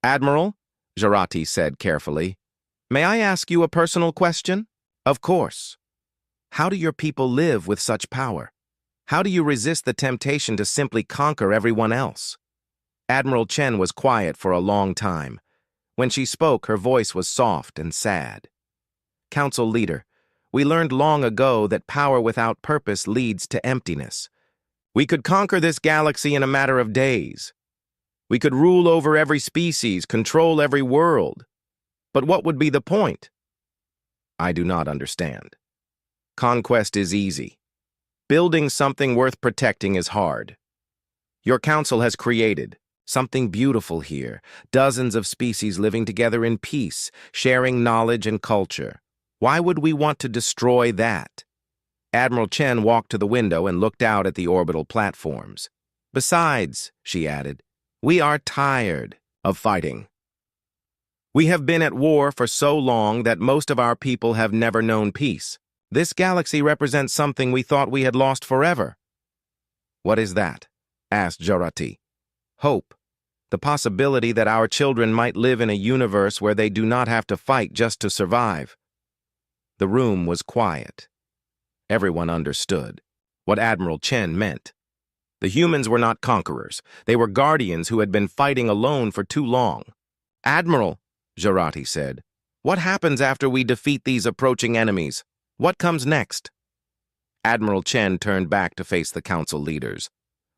Admiral, Jurati said carefully, may I ask you a personal question? Of course. How do your people live with such power? How do you resist the temptation to simply conquer everyone else? Admiral Chen was quiet for a long time. When she spoke, her voice was soft and sad. Council leader, we learned long ago that power without purpose leads to emptiness. We could conquer this galaxy in a matter of days. We could rule over every species, control every world. But what would be the point? I do not understand. Conquest is easy. Building something worth protecting is hard. Your council has created something beautiful here, dozens of species living together in peace, sharing knowledge and culture. Why would we want to destroy that? Admiral Chen walked to the window and looked out at the orbital platforms. Besides, she added, we are tired of fighting. We have been at war for so long that most of our people have never known peace. This galaxy represents something we thought we had lost forever. What is that? Asked Jurati. Hope. The possibility that our children might live in a universe where they do not have to fight just to survive. The room was quiet. Everyone understood what Admiral Chen meant. The humans were not conquerors. They were guardians who had been fighting alone for too long. Admiral, Jurati said, what happens after we defeat these approaching enemies? What comes next? Admiral Chen turned back to face the council leaders.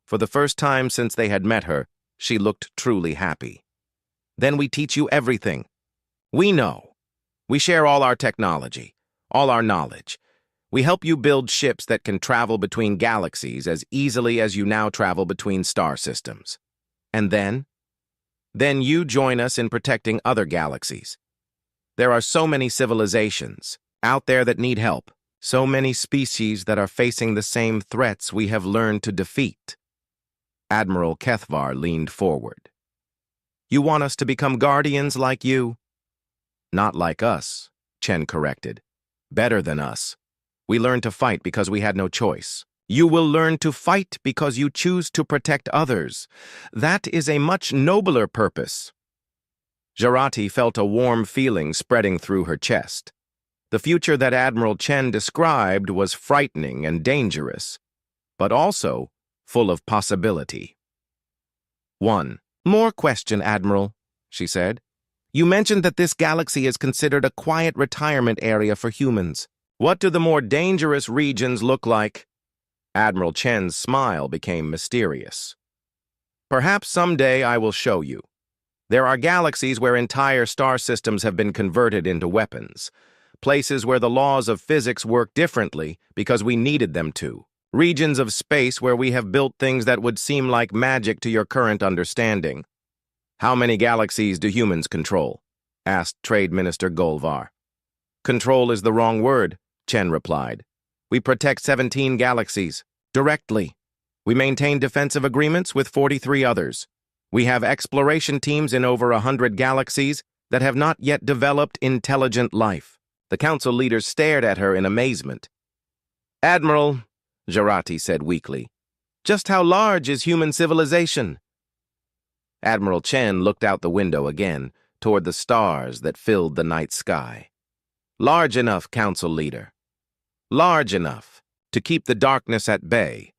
For the first time since they had met her, she looked truly happy. Then we teach you everything. We know. We share all our technology, all our knowledge. We help you build ships that can travel between galaxies as easily as you now travel between star systems. And then? Then you join us in protecting other galaxies. There are so many civilizations out there that need help, so many species that are facing the same threats we have learned to defeat. Admiral Kethvar leaned forward. You want us to become guardians like you? Not like us, Chen corrected. Better than us. We learned to fight because we had no choice. You will learn to fight because you choose to protect others. That is a much nobler purpose. Jurati felt a warm feeling spreading through her chest. The future that Admiral Chen described was frightening and dangerous, but also full of possibility. One more question, Admiral, she said. You mentioned that this galaxy is considered a quiet retirement area for humans. What do the more dangerous regions look like? Admiral Chen's smile became mysterious. Perhaps someday I will show you. There are galaxies where entire star systems have been converted into weapons, places where the laws of physics work differently because we needed them to. Regions of space where we have built things that would seem like magic to your current understanding. How many galaxies do humans control? Asked Trade Minister Golvar. Control is the wrong word, Chen replied. We protect 17 galaxies, directly. We maintain defensive agreements with 43 others. We have exploration teams in over 100 galaxies that have not yet developed intelligent life. The council leaders stared at her in amazement. Admiral, Jurati said weakly, just how large is human civilization? Admiral Chen looked out the window again, toward the stars that filled the night sky. Large enough, council leader. Large enough to keep the darkness at bay,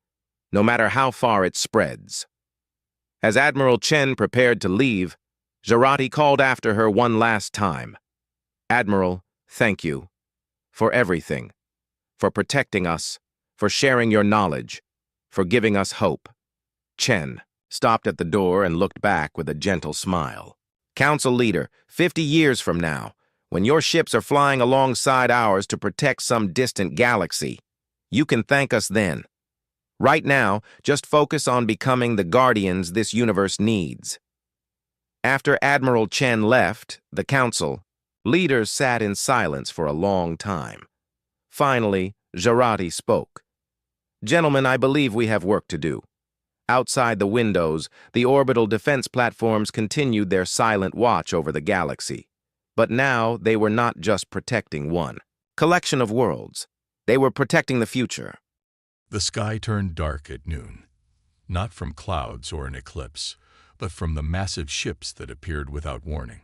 no matter how far it spreads. As Admiral Chen prepared to leave, Jurati called after her one last time. Admiral, thank you. For everything. For protecting us. For sharing your knowledge. For giving us hope. Chen stopped at the door and looked back with a gentle smile. Council leader, 50 years from now, when your ships are flying alongside ours to protect some distant galaxy, you can thank us then. Right now, just focus on becoming the guardians this universe needs. After Admiral Chen left, the council, leaders sat in silence for a long time. Finally, Jurati spoke. Gentlemen, I believe we have work to do. Outside the windows, the orbital defense platforms continued their silent watch over the galaxy. But now they were not just protecting one collection of worlds. They were protecting the future. The sky turned dark at noon, not from clouds or an eclipse, but from the massive ships that appeared without warning.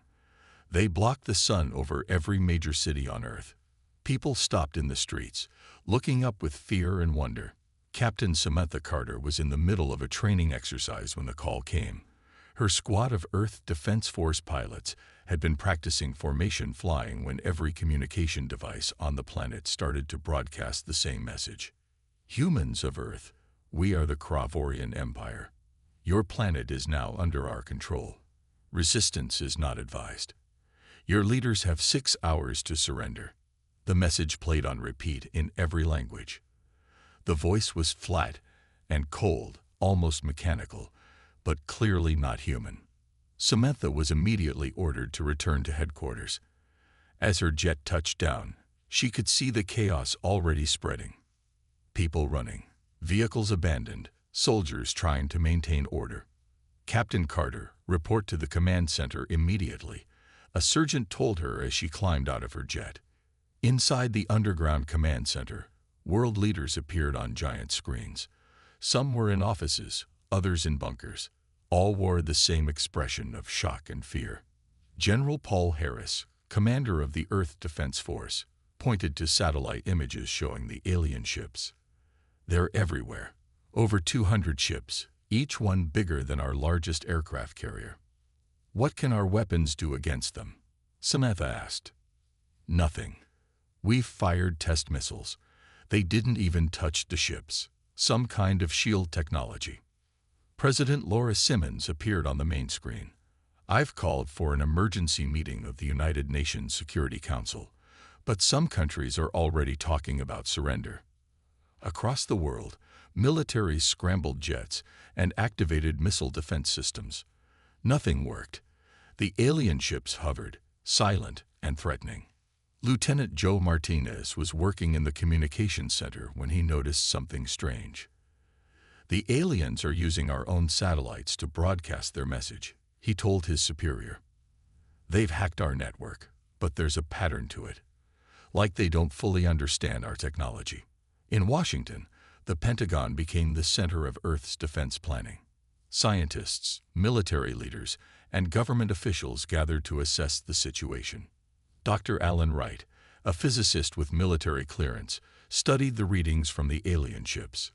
They blocked the sun over every major city on Earth. People stopped in the streets, looking up with fear and wonder. Captain Samantha Carter was in the middle of a training exercise when the call came. Her squad of Earth Defense Force pilots had been practicing formation flying when every communication device on the planet started to broadcast the same message. Humans of Earth, we are the Kravorian Empire. Your planet is now under our control. Resistance is not advised. Your leaders have 6 hours to surrender. The message played on repeat in every language. The voice was flat and cold, almost mechanical, but clearly not human. Samantha was immediately ordered to return to headquarters. As her jet touched down, she could see the chaos already spreading. People running, vehicles abandoned, soldiers trying to maintain order. Captain Carter, report to the command center immediately, a sergeant told her as she climbed out of her jet. Inside the underground command center, world leaders appeared on giant screens. Some were in offices, others in bunkers. All wore the same expression of shock and fear. General Paul Harris, commander of the Earth Defense Force, pointed to satellite images showing the alien ships. They're everywhere. Over 200 ships, each one bigger than our largest aircraft carrier. What can our weapons do against them? Samantha asked. Nothing. We've fired test missiles. They didn't even touch the ships. Some kind of shield technology. President Laura Simmons appeared on the main screen. I've called for an emergency meeting of the United Nations Security Council, but some countries are already talking about surrender. Across the world, militaries scrambled jets and activated missile defense systems. Nothing worked. The alien ships hovered, silent and threatening. Lieutenant Joe Martinez was working in the communications center when he noticed something strange. The aliens are using our own satellites to broadcast their message, he told his superior. They've hacked our network, but there's a pattern to it. Like they don't fully understand our technology. In Washington, the Pentagon became the center of Earth's defense planning. Scientists, military leaders, and government officials gathered to assess the situation. Dr. Alan Wright, a physicist with military clearance, studied the readings from the alien ships.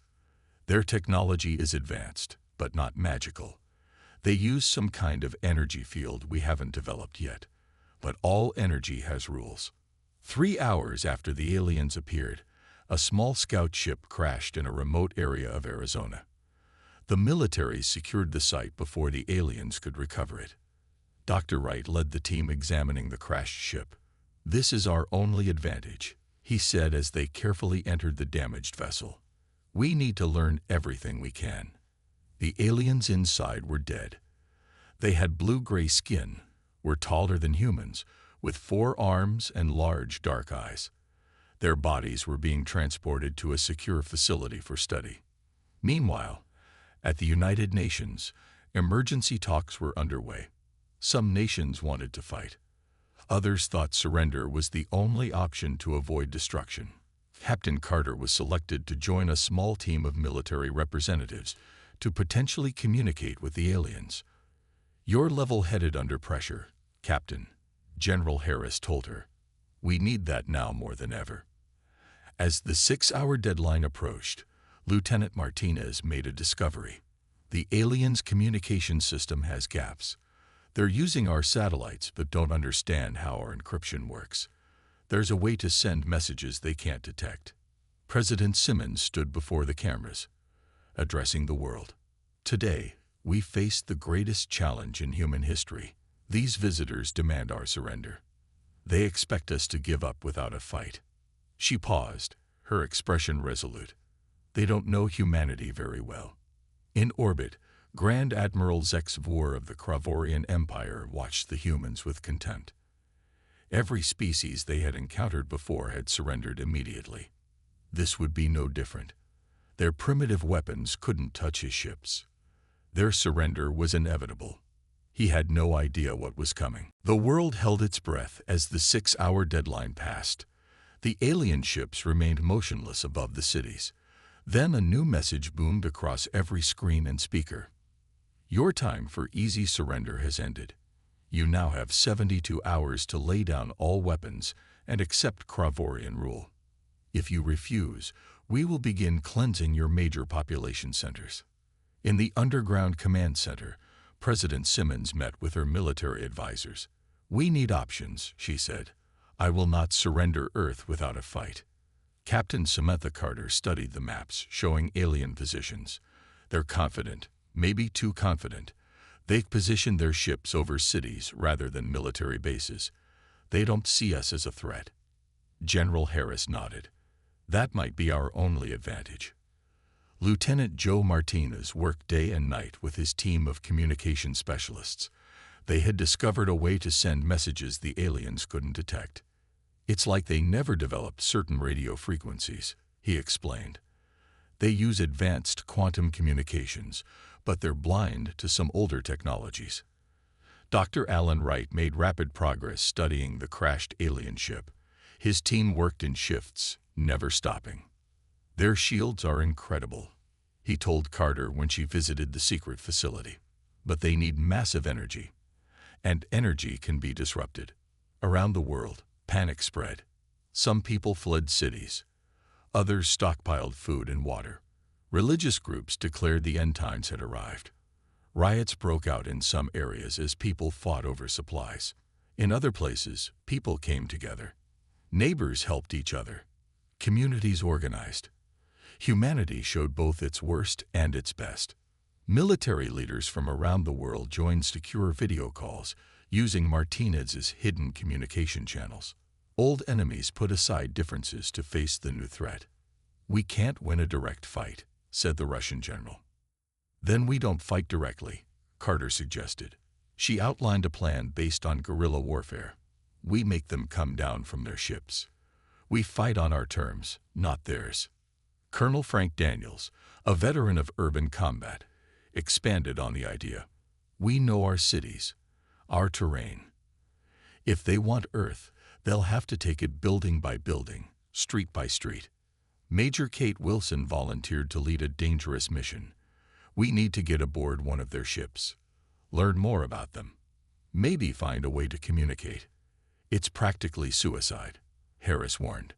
Their technology is advanced, but not magical. They use some kind of energy field we haven't developed yet. But all energy has rules. 3 hours after the aliens appeared, a small scout ship crashed in a remote area of Arizona. The military secured the site before the aliens could recover it. Dr. Wright led the team examining the crashed ship. This is our only advantage, he said as they carefully entered the damaged vessel. We need to learn everything we can. The aliens inside were dead. They had blue-gray skin, were taller than humans, with 4 arms and large dark eyes. Their bodies were being transported to a secure facility for study. Meanwhile, at the United Nations, emergency talks were underway. Some nations wanted to fight. Others thought surrender was the only option to avoid destruction. Captain Carter was selected to join a small team of military representatives to potentially communicate with the aliens. You're level-headed under pressure, Captain, General Harris told her. We need that now more than ever. As the 6-hour deadline approached, Lieutenant Martinez made a discovery. The aliens' communication system has gaps. They're using our satellites but don't understand how our encryption works. There's a way to send messages they can't detect. President Simmons stood before the cameras, addressing the world. Today, we face the greatest challenge in human history. These visitors demand our surrender. They expect us to give up without a fight. She paused, her expression resolute. They don't know humanity very well. In orbit, Grand Admiral Zex Vore of the Kravorian Empire watched the humans with contempt. Every species they had encountered before had surrendered immediately. This would be no different. Their primitive weapons couldn't touch his ships. Their surrender was inevitable. He had no idea what was coming. The world held its breath as the 6-hour deadline passed. The alien ships remained motionless above the cities. Then a new message boomed across every screen and speaker. Your time for easy surrender has ended. You now have 72 hours to lay down all weapons and accept Kravorian rule. If you refuse, we will begin cleansing your major population centers. In the underground command center, President Simmons met with her military advisors. "We need options," she said. "I will not surrender Earth without a fight." Captain Samantha Carter studied the maps showing alien positions. They're confident, maybe too confident. They position their ships over cities rather than military bases. They don't see us as a threat. General Harris nodded. That might be our only advantage. Lieutenant Joe Martinez worked day and night with his team of communication specialists. They had discovered a way to send messages the aliens couldn't detect. "It's like they never developed certain radio frequencies," he explained. "They use advanced quantum communications, but they're blind to some older technologies." Dr. Alan Wright made rapid progress studying the crashed alien ship. His team worked in shifts, never stopping. "Their shields are incredible," he told Carter when she visited the secret facility. "But they need massive energy. And energy can be disrupted. Around the world, panic spread. Some people fled cities. Others stockpiled food and water. Religious groups declared the end times had arrived. Riots broke out in some areas as people fought over supplies. In other places, people came together. Neighbors helped each other. Communities organized. Humanity showed both its worst and its best. Military leaders from around the world joined secure video calls, using Martinez's hidden communication channels. Old enemies put aside differences to face the new threat. "We can't win a direct fight," said the Russian general. "Then we don't fight directly," Carter suggested. She outlined a plan based on guerrilla warfare. "We make them come down from their ships. We fight on our terms, not theirs." Colonel Frank Daniels, a veteran of urban combat, expanded on the idea. "We know our cities, our terrain. If they want Earth, they'll have to take it building by building, street by street." Major Kate Wilson volunteered to lead a dangerous mission. "We need to get aboard one of their ships, learn more about them, maybe find a way to communicate. It's practically suicide," Harris warned.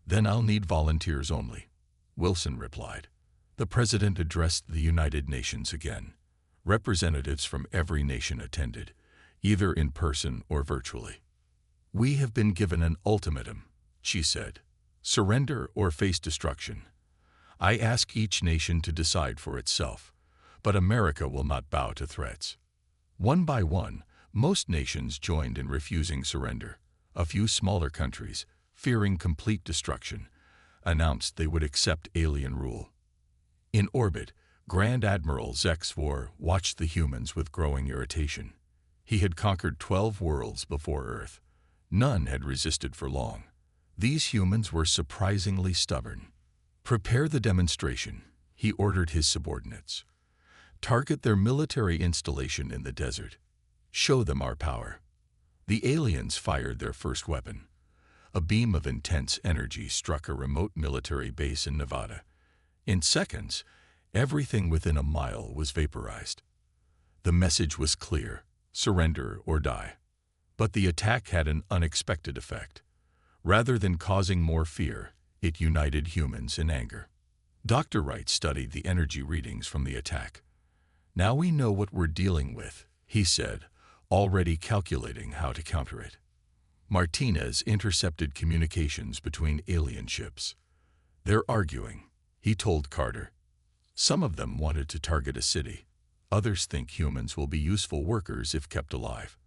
"Then I'll need volunteers only," Wilson replied. The president addressed the United Nations again. Representatives from every nation attended, either in person or virtually. "We have been given an ultimatum," she said. "Surrender or face destruction. I ask each nation to decide for itself, but America will not bow to threats." One by one, most nations joined in refusing surrender. A few smaller countries, fearing complete destruction, announced they would accept alien rule. In orbit, Grand Admiral HFY watched the humans with growing irritation. He had conquered 12 worlds before Earth. None had resisted for long. These humans were surprisingly stubborn. "Prepare the demonstration," he ordered his subordinates. "Target their military installation in the desert. Show them our power." The aliens fired their first weapon. A beam of intense energy struck a remote military base in Nevada. In seconds, everything within a mile was vaporized. The message was clear: surrender or die. But the attack had an unexpected effect. Rather than causing more fear, it united humans in anger. Dr. Wright studied the energy readings from the attack. "Now we know what we're dealing with," he said, already calculating how to counter it. Martinez intercepted communications between alien ships. "They're arguing," he told Carter. "Some of them wanted to target a city. Others think humans will be useful workers if kept alive."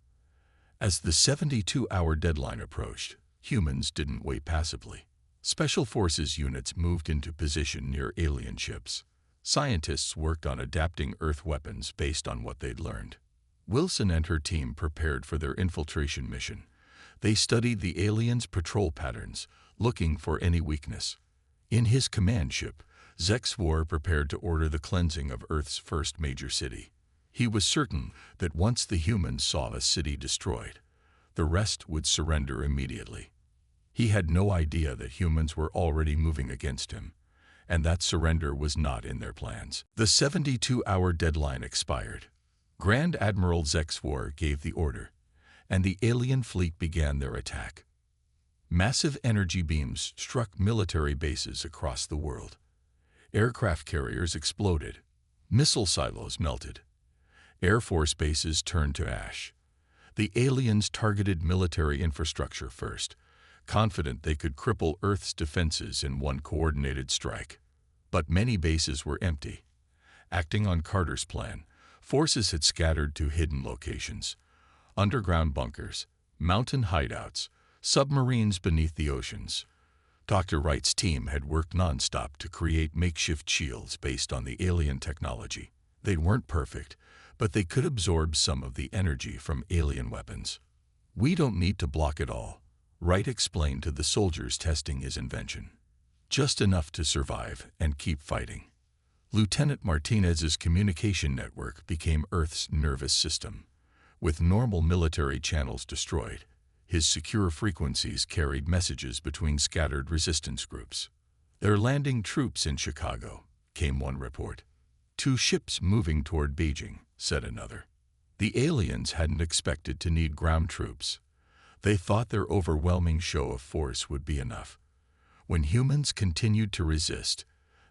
As the 72-hour deadline approached, humans didn't wait passively. Special Forces units moved into position near alien ships. Scientists worked on adapting Earth weapons based on what they'd learned. Wilson and her team prepared for their infiltration mission. They studied the aliens' patrol patterns, looking for any weakness. In his command ship, HFY prepared to order the cleansing of Earth's first major city. He was certain that once the humans saw a city destroyed, the rest would surrender immediately. He had no idea that humans were already moving against him, and that surrender was not in their plans. The 72-hour deadline expired. Grand Admiral HFY gave the order, and the alien fleet began their attack. Massive energy beams struck military bases across the world. Aircraft carriers exploded. Missile silos melted. Air Force bases turned to ash. The aliens targeted military infrastructure first, confident they could cripple Earth's defenses in one coordinated strike. But many bases were empty. Acting on Carter's plan, forces had scattered to hidden locations: underground bunkers, mountain hideouts, submarines beneath the oceans. Dr. Wright's team had worked nonstop to create makeshift shields based on the alien technology. They weren't perfect, but they could absorb some of the energy from alien weapons. "We don't need to block it all," Wright explained to the soldiers testing his invention. "Just enough to survive and keep fighting." Lieutenant Martinez's communication network became Earth's nervous system. With normal military channels destroyed, his secure frequencies carried messages between scattered resistance groups. "They're landing troops in Chicago," came one report. "2 ships moving toward Beijing," said another. The aliens hadn't expected to need ground troops. They thought their overwhelming show of force would be enough. When humans continued to resist,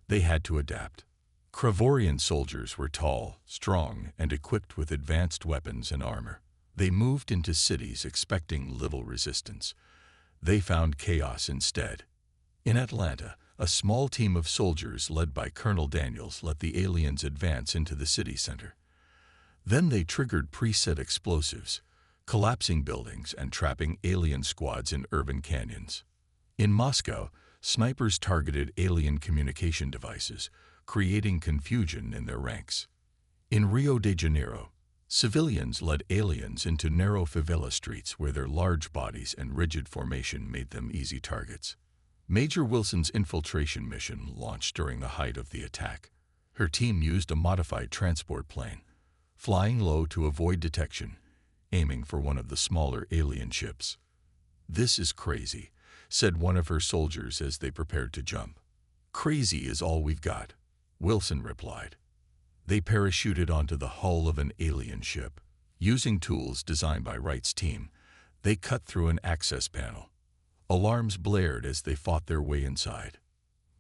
they had to adapt. Kravorian soldiers were tall, strong, and equipped with advanced weapons and armor. They moved into cities expecting little resistance. They found chaos instead. In Atlanta, a small team of soldiers led by Colonel Daniels let the aliens advance into the city center. Then they triggered preset explosives, collapsing buildings and trapping alien squads in urban canyons. In Moscow, snipers targeted alien communication devices, creating confusion in their ranks. In Rio de Janeiro, civilians led aliens into narrow favela streets where their large bodies and rigid formation made them easy targets. Major Wilson's infiltration mission launched during the height of the attack. Her team used a modified transport plane, flying low to avoid detection, aiming for one of the smaller alien ships. "This is crazy," said one of her soldiers as they prepared to jump. "Crazy is all we've got," Wilson replied. They parachuted onto the hull of an alien ship. Using tools designed by Wright's team, they cut through an access panel. Alarms blared as they fought their way inside.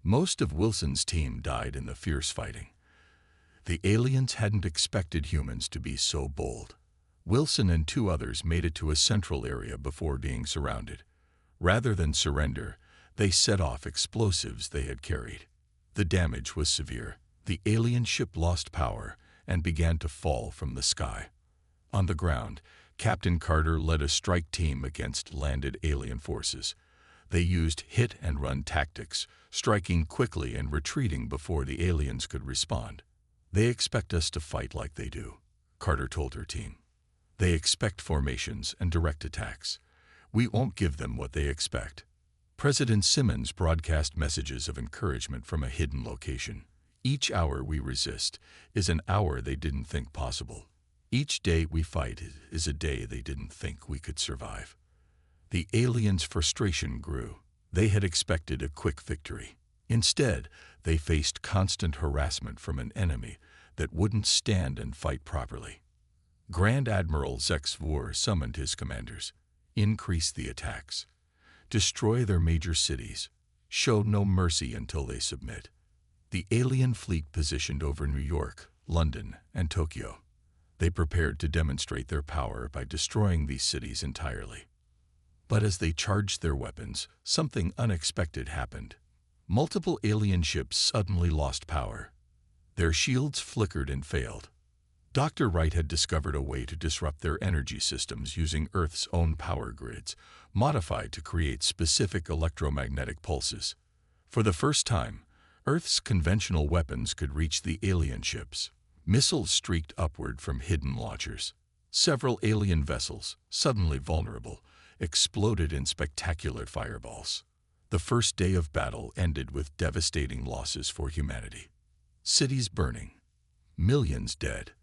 Most of Wilson's team died in the fierce fighting. The aliens hadn't expected humans to be so bold. Wilson and 2 others made it to a central area before being surrounded. Rather than surrender, they set off explosives they had carried. The damage was severe. The alien ship lost power and began to fall from the sky. On the ground, Captain Carter led a strike team against landed alien forces. They used hit-and-run tactics, striking quickly and retreating before the aliens could respond. "They expect us to fight like they do," Carter told her team. "They expect formations and direct attacks. We won't give them what they expect." President Simmons broadcast messages of encouragement from a hidden location. "Each hour we resist is an hour they didn't think possible. Each day we fight is a day they didn't think we could survive." The aliens' frustration grew. They had expected a quick victory. Instead, they faced constant harassment from an enemy that wouldn't stand and fight properly. Grand Admiral HFY summoned his commanders. "Increase the attacks. Destroy their major cities. Show no mercy until they submit." The alien fleet positioned over New York, London, and Tokyo. They prepared to demonstrate their power by destroying these cities entirely. But as they charged their weapons, something unexpected happened. Multiple alien ships suddenly lost power. Their shields flickered and failed. Dr. Wright had discovered a way to disrupt their energy systems using Earth's own power grids, modified to create specific electromagnetic pulses. For the first time, Earth's conventional weapons could reach the alien ships. Missiles streaked upward from hidden launchers. Several alien vessels, suddenly vulnerable, exploded in spectacular fireballs. The first day of battle ended with devastating losses for humanity. Cities burning, millions dead,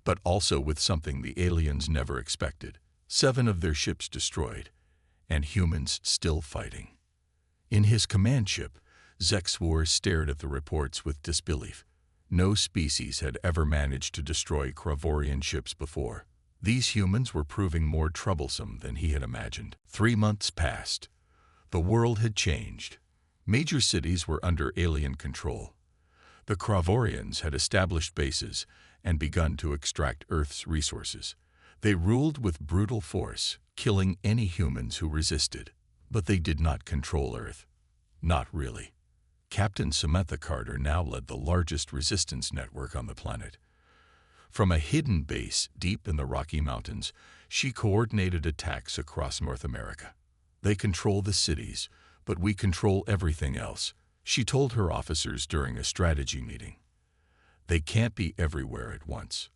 but also with something the aliens never expected: 7 of their ships destroyed, and humans still fighting. In his command ship, HFY stared at the reports with disbelief. No species had ever managed to destroy Kravorian ships before. These humans were proving more troublesome than he had imagined. 3 months passed. The world had changed. Major cities were under alien control. The Kravorians had established bases, and begun to extract Earth's resources. They ruled with brutal force, killing any humans who resisted. But they did not control Earth. Not really. Captain Samantha Carter now led the largest resistance network on the planet. From a hidden base deep in the Rocky Mountains, she coordinated attacks across North America. They control the cities, but we control everything else, she told her officers during a strategy meeting. They can't be everywhere at once.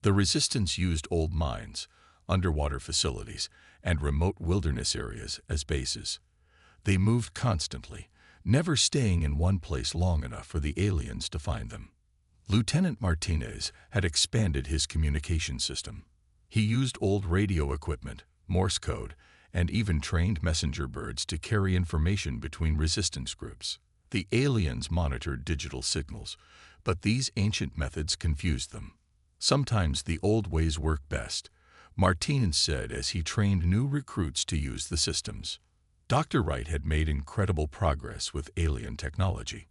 The resistance used old mines, underwater facilities, and remote wilderness areas as bases. They moved constantly, never staying in one place long enough for the aliens to find them. Lieutenant Martinez had expanded his communication system. He used old radio equipment, Morse code, and even trained messenger birds to carry information between resistance groups. The aliens monitored digital signals, but these ancient methods confused them. Sometimes the old ways work best, Martinez said as he trained new recruits to use the systems. Dr. Wright had made incredible progress with alien technology.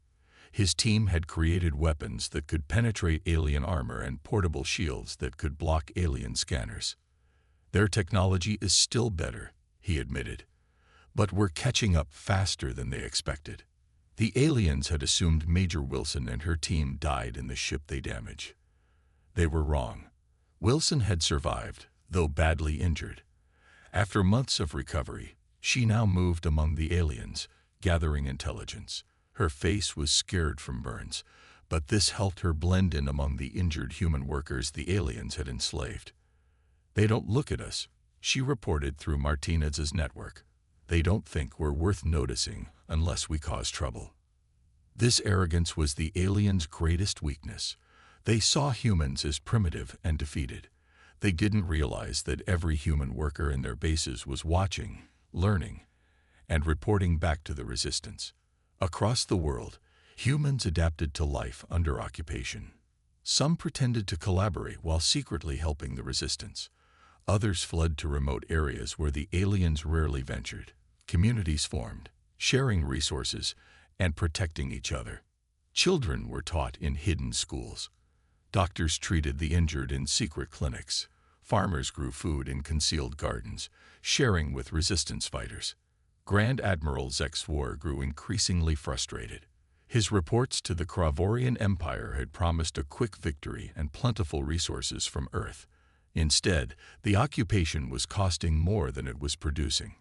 His team had created weapons that could penetrate alien armor and portable shields that could block alien scanners. Their technology is still better, he admitted, but we're catching up faster than they expected. The aliens had assumed Major Wilson and her team died in the ship they damaged. They were wrong. Wilson had survived, though badly injured. After months of recovery, she now moved among the aliens, gathering intelligence. Her face was scared from burns, but this helped her blend in among the injured human workers the aliens had enslaved. They don't look at us, she reported through Martinez's network. They don't think we're worth noticing unless we cause trouble. This arrogance was the aliens' greatest weakness. They saw humans as primitive and defeated. They didn't realize that every human worker in their bases was watching, learning, and reporting back to the resistance. Across the world, humans adapted to life under occupation. Some pretended to collaborate while secretly helping the resistance. Others fled to remote areas where the aliens rarely ventured. Communities formed, sharing resources and protecting each other. Children were taught in hidden schools. Doctors treated the injured in secret clinics. Farmers grew food in concealed gardens, sharing with resistance fighters. Grand Admiral HFY grew increasingly frustrated. His reports to the Kravorian Empire had promised a quick victory and plentiful resources from Earth. Instead, the occupation was costing more than it was producing.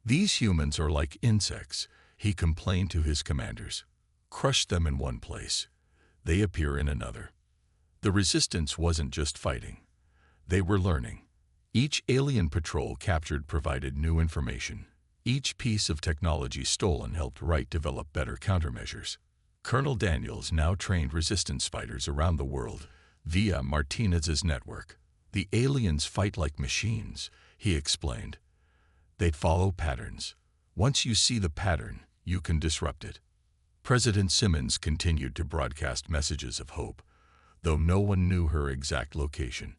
These humans are like insects, he complained to his commanders. Crush them in one place. They appear in another. The resistance wasn't just fighting. They were learning. Each alien patrol captured provided new information. Each piece of technology stolen helped Wright develop better countermeasures. Colonel Daniels now trained resistance fighters around the world via Martinez's network. The aliens fight like machines, he explained. They'd follow patterns. Once you see the pattern, you can disrupt it. President Simmons continued to broadcast messages of hope, though no one knew her exact location.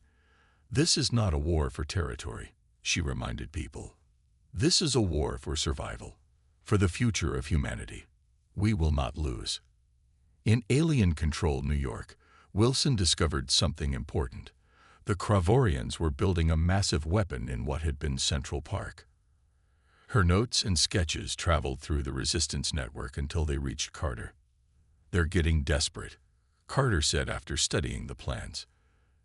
This is not a war for territory, she reminded people. This is a war for survival, for the future of humanity. We will not lose. In alien-controlled New York, Wilson discovered something important. The Kravorians were building a massive weapon in what had been Central Park. Her notes and sketches traveled through the resistance network until they reached Carter. They're getting desperate, Carter said after studying the plans.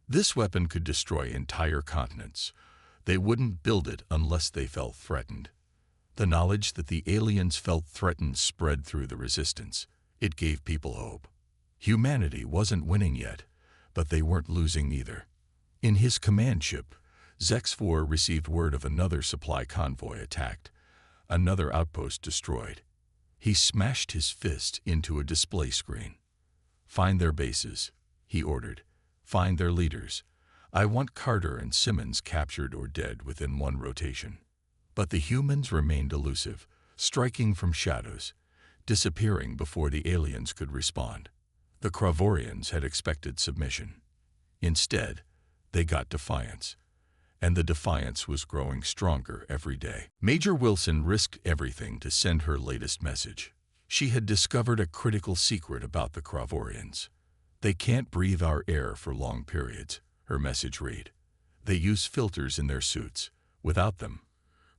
This weapon could destroy entire continents. They wouldn't build it unless they felt threatened. The knowledge that the aliens felt threatened spread through the resistance. It gave people hope. Humanity wasn't winning yet, but they weren't losing either. In his command ship, HFY received word of another supply convoy attacked, another outpost destroyed. He smashed his fist into a display screen. Find their bases, he ordered. Find their leaders. I want Carter and Simmons captured or dead within one rotation. But the humans remained elusive, striking from shadows, disappearing before the aliens could respond. The Kravorians had expected submission. Instead, they got defiance, and the defiance was growing stronger every day. Major Wilson risked everything to send her latest message. She had discovered a critical secret about the Kravorians. They can't breathe our air for long periods, her message read. They use filters in their suits. Without them,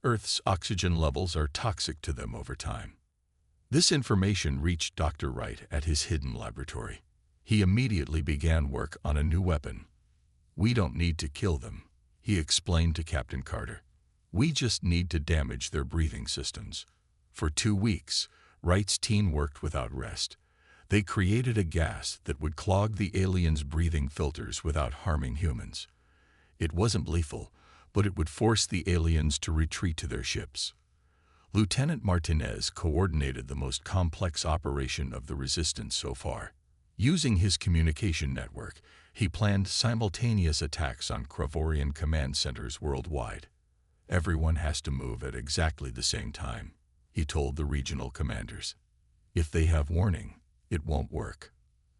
Earth's oxygen levels are toxic to them over time. This information reached Dr. Wright at his hidden laboratory. He immediately began work on a new weapon. "We don't need to kill them," he explained to Captain Carter. "We just need to damage their breathing systems." For 2 weeks, Wright's team worked without rest. They created a gas that would clog the aliens' breathing filters without harming humans. It wasn't lethal, but it would force the aliens to retreat to their ships. Lieutenant Martinez coordinated the most complex operation of the Resistance so far. Using his communication network, he planned simultaneous attacks on Kravorian command centers worldwide. "Everyone has to move at exactly the same time," he told the regional commanders. "If they have warning, it won't work."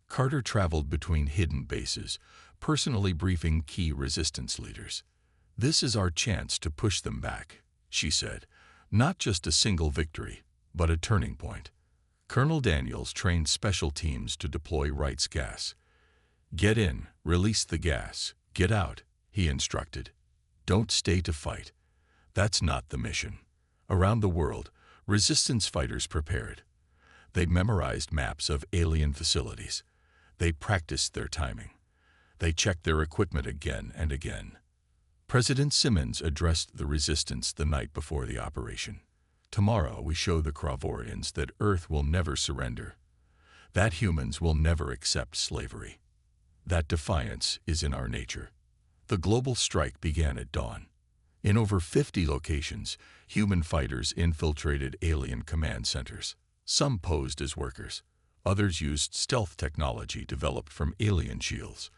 Carter traveled between hidden bases, personally briefing key resistance leaders. "This is our chance to push them back," she said. "Not just a single victory, but a turning point." Colonel Daniels trained special teams to deploy Wright's gas. "Get in, release the gas, get out," he instructed. "Don't stay to fight." That's not the mission. Around the world, resistance fighters prepared. They memorized maps of alien facilities. They practiced their timing. They checked their equipment again and again. President Simmons addressed the resistance the night before the operation. "Tomorrow we show the Kravorians that Earth will never surrender, that humans will never accept slavery. That defiance is in our nature." The global strike began at dawn. In over 50 locations, human fighters infiltrated alien command centers. Some posed as workers. Others used stealth technology developed from alien shields.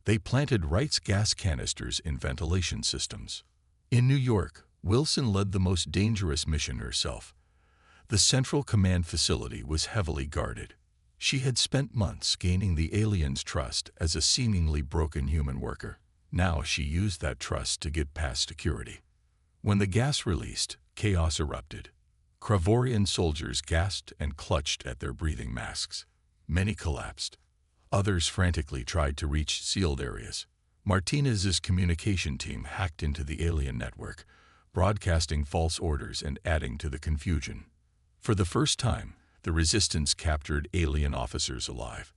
They planted Wright's gas canisters in ventilation systems. In New York, Wilson led the most dangerous mission herself. The Central Command facility was heavily guarded. She had spent months gaining the aliens' trust as a seemingly broken human worker. Now she used that trust to get past security. When the gas released, chaos erupted. Kravorian soldiers gasped and clutched at their breathing masks. Many collapsed. Others frantically tried to reach sealed areas. Martinez's communication team hacked into the alien network, broadcasting false orders and adding to the confusion. For the first time, the resistance captured alien officers alive.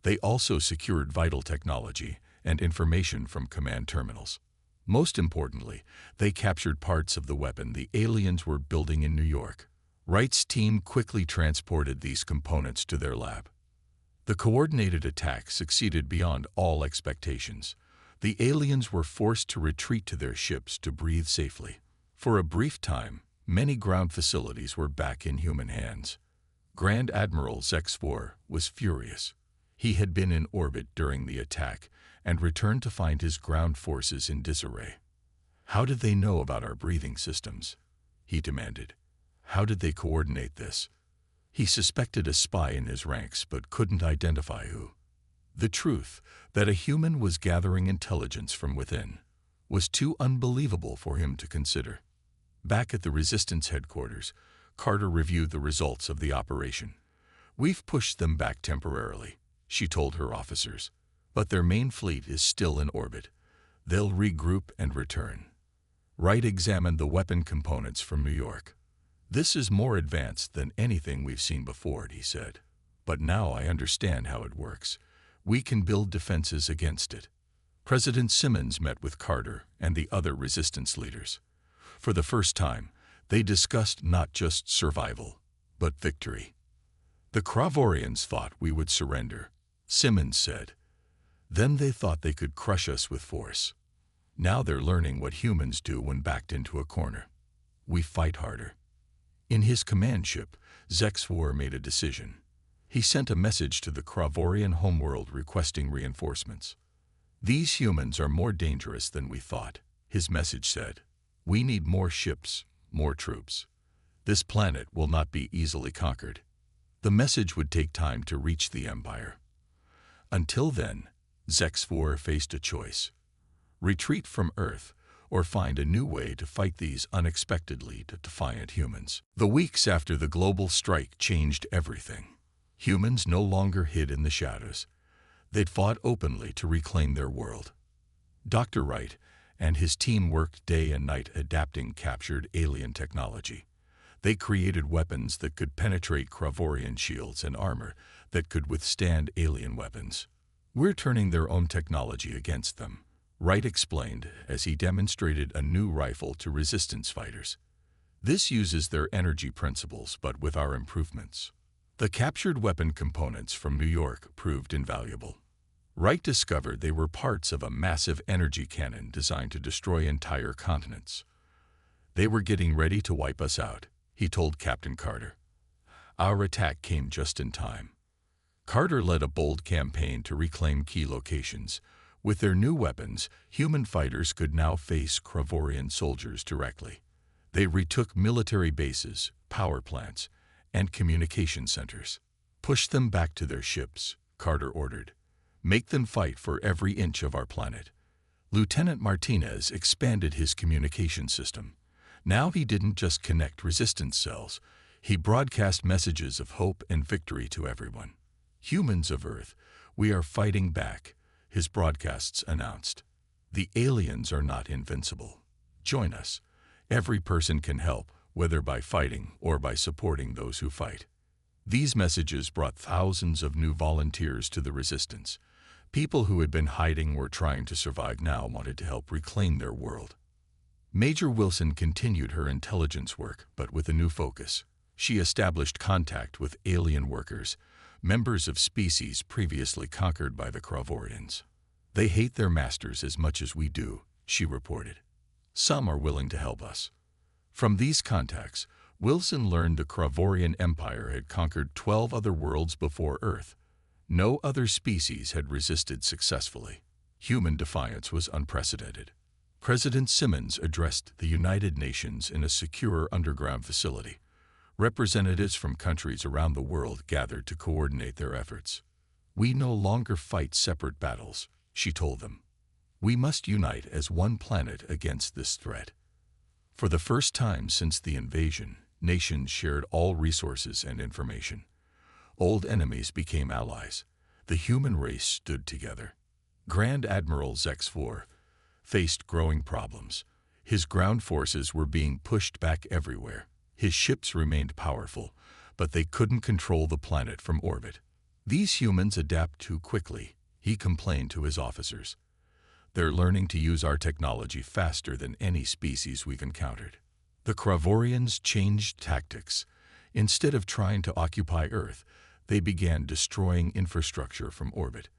They also secured vital technology and information from command terminals. Most importantly, they captured parts of the weapon the aliens were building in New York. Wright's team quickly transported these components to their lab. The coordinated attack succeeded beyond all expectations. The aliens were forced to retreat to their ships to breathe safely. For a brief time, many ground facilities were back in human hands. Grand Admiral HFY was furious. He had been in orbit during the attack and returned to find his ground forces in disarray. "How did they know about our breathing systems?" he demanded. "How did they coordinate this?" He suspected a spy in his ranks but couldn't identify who. The truth, that a human was gathering intelligence from within, was too unbelievable for him to consider. Back at the Resistance headquarters, Carter reviewed the results of the operation. "We've pushed them back temporarily," she told her officers, "but their main fleet is still in orbit. They'll regroup and return." Wright examined the weapon components from New York. "This is more advanced than anything we've seen before," he said. "But now I understand how it works. We can build defenses against it." President Simmons met with Carter and the other resistance leaders. For the first time, they discussed not just survival, but victory. "The Kravorians thought we would surrender," Simmons said. "Then they thought they could crush us with force. Now they're learning what humans do when backed into a corner. We fight harder." In his command ship, HFY made a decision. He sent a message to the Kravorian homeworld requesting reinforcements. "These humans are more dangerous than we thought," his message said. "We need more ships, more troops. This planet will not be easily conquered." The message would take time to reach the Empire. Until then, HFY faced a choice: retreat from Earth or find a new way to fight these unexpectedly defiant humans. The weeks after the global strike changed everything. Humans no longer hid in the shadows. They'd fought openly to reclaim their world. Dr. Wright and his team worked day and night adapting captured alien technology. They created weapons that could penetrate Kravorian shields and armor that could withstand alien weapons. "We're turning their own technology against them," Wright explained as he demonstrated a new rifle to resistance fighters. "This uses their energy principles, but with our improvements." The captured weapon components from New York proved invaluable. Wright discovered they were parts of a massive energy cannon designed to destroy entire continents. "They were getting ready to wipe us out," he told Captain Carter. "Our attack came just in time." Carter led a bold campaign to reclaim key locations. With their new weapons, human fighters could now face Kravorian soldiers directly. They retook military bases, power plants, and communication centers. "Push them back to their ships," Carter ordered. "Make them fight for every inch of our planet." Lieutenant Martinez expanded his communication system. Now he didn't just connect resistance cells, he broadcast messages of hope and victory to everyone. "Humans of Earth, we are fighting back," his broadcasts announced. "The aliens are not invincible. Join us. Every person can help, whether by fighting or by supporting those who fight." These messages brought thousands of new volunteers to the resistance. People who had been hiding or trying to survive now wanted to help reclaim their world. Major Wilson continued her intelligence work, but with a new focus. She established contact with alien workers, members of species previously conquered by the Kravorians. "They hate their masters as much as we do," she reported. "Some are willing to help us." From these contacts, Wilson learned the Kravorian Empire had conquered 12 other worlds before Earth. No other species had resisted successfully. Human defiance was unprecedented. President Simmons addressed the United Nations in a secure underground facility. Representatives from countries around the world gathered to coordinate their efforts. "We no longer fight separate battles," she told them. "We must unite as one planet against this threat." For the first time since the invasion, nations shared all resources and information. Old enemies became allies. The human race stood together. Grand Admiral Zexfor faced growing problems. His ground forces were being pushed back everywhere. His ships remained powerful, but they couldn't control the planet from orbit. "These humans adapt too quickly," he complained to his officers. "They're learning to use our technology faster than any species we've encountered." The Kravorians changed tactics. Instead of trying to occupy Earth, they began destroying infrastructure from orbit.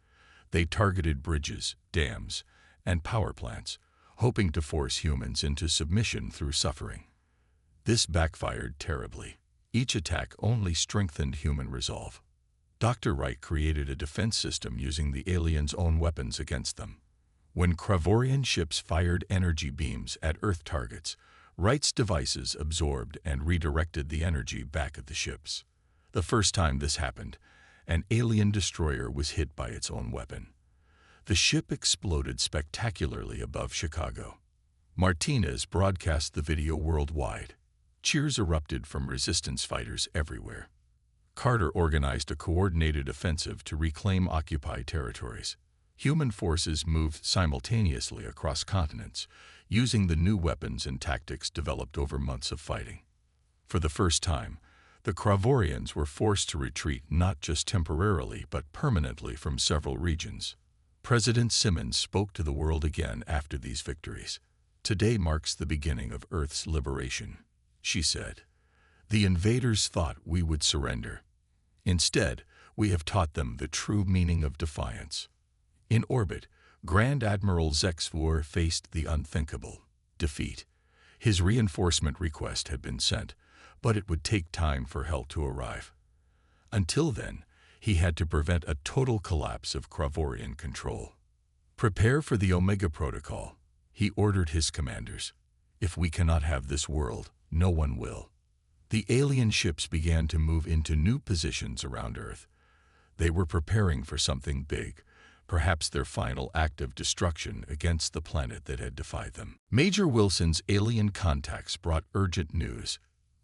They targeted bridges, dams, and power plants, hoping to force humans into submission through suffering. This backfired terribly. Each attack only strengthened human resolve. Dr. Wright created a defense system using the aliens' own weapons against them. When Kravorian ships fired energy beams at Earth targets, Wright's devices absorbed and redirected the energy back at the ships. The first time this happened, an alien destroyer was hit by its own weapon. The ship exploded spectacularly above Chicago. Martinez broadcast the video worldwide. Cheers erupted from resistance fighters everywhere. Carter organized a coordinated offensive to reclaim occupied territories. Human forces moved simultaneously across continents, using the new weapons and tactics developed over months of fighting. For the first time, the Kravorians were forced to retreat not just temporarily but permanently from several regions. President Simmons spoke to the world again after these victories. "Today marks the beginning of Earth's liberation," she said. "The invaders thought we would surrender. Instead, we have taught them the true meaning of defiance." In orbit, Grand Admiral Zexfor faced the unthinkable: defeat. His reinforcement request had been sent, but it would take time for help to arrive. Until then, he had to prevent a total collapse of Kravorian control. "Prepare for the Omega Protocol," he ordered his commanders. "If we cannot have this world, no one will." The alien ships began to move into new positions around Earth. They were preparing for something big, perhaps their final act of destruction against the planet that had defied them. Major Wilson's alien contacts brought urgent news.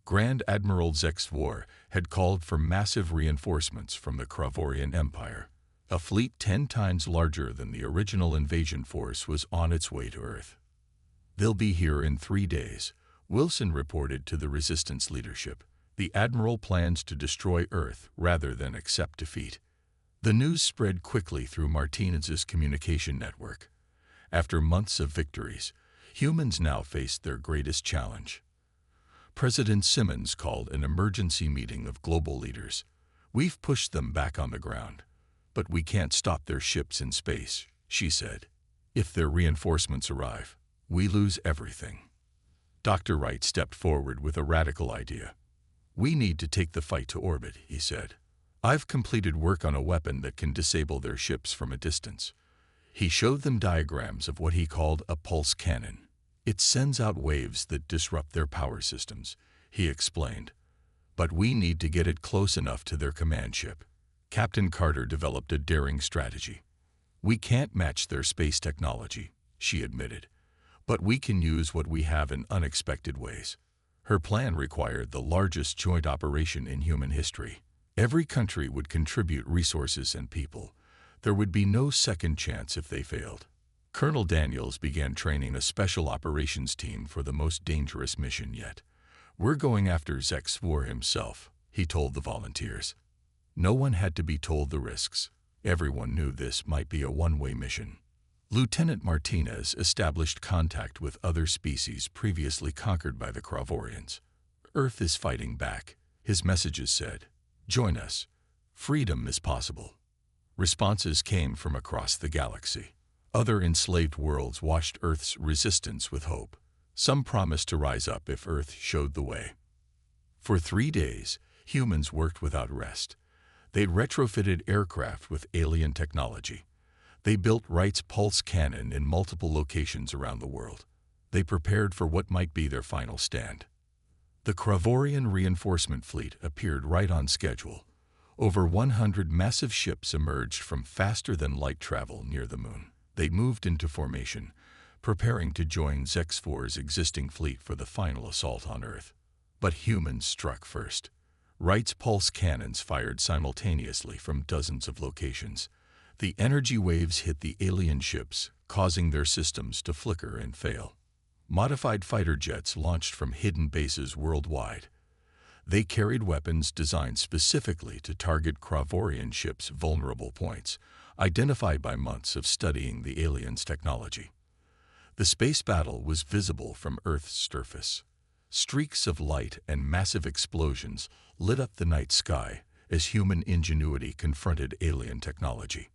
Grand Admiral Zexfor had called for massive reinforcements from the Kravorian Empire. A fleet 10 times larger than the original invasion force was on its way to Earth. "They'll be here in 3 days," Wilson reported to the resistance leadership. "The Admiral plans to destroy Earth rather than accept defeat." The news spread quickly through Martinez's communication network. After months of victories, humans now faced their greatest challenge. President Simmons called an emergency meeting of global leaders. "We've pushed them back on the ground, but we can't stop their ships in space," she said. "If their reinforcements arrive, we lose everything." Dr. Wright stepped forward with a radical idea. "We need to take the fight to orbit," he said. "I've completed work on a weapon that can disable their ships from a distance." He showed them diagrams of what he called a pulse cannon. "It sends out waves that disrupt their power systems," he explained. "But we need to get it close enough to their command ship." Captain Carter developed a daring strategy. "We can't match their space technology," she admitted, "but we can use what we have in unexpected ways." Her plan required the largest joint operation in human history. Every country would contribute resources and people. There would be no second chance if they failed. Colonel Daniels began training a special operations team for the most dangerous mission yet. "We're going after HFY himself," he told the volunteers. No one had to be told the risks. Everyone knew this might be a one-way mission. Lieutenant Martinez established contact with other species previously conquered by the Cravorians. "Earth is fighting back," his messages said. "Join us. Freedom is possible." Responses came from across the galaxy. Other enslaved worlds watched Earth's resistance with hope. Some promised to rise up if Earth showed the way. For 3 days, humans worked without rest. They retrofitted aircraft with alien technology. They built Wright's pulse cannon in multiple locations around the world. They prepared for what might be their final stand. The Cravorian reinforcement fleet appeared right on schedule. Over 100 massive ships emerged from faster-than-light travel near the moon. They moved into formation, preparing to join HFY's existing fleet for the final assault on Earth. But humans struck first. Wright's pulse cannons fired simultaneously from dozens of locations. The energy waves hit the alien ships, causing their systems to flicker and fail. Modified fighter jets launched from hidden bases worldwide. They carried weapons designed specifically to target Cravorian ships' vulnerable points, identified by months of studying the aliens' technology. The space battle was visible from Earth's surface. Streaks of light and massive explosions lit up the night sky as human ingenuity confronted alien technology.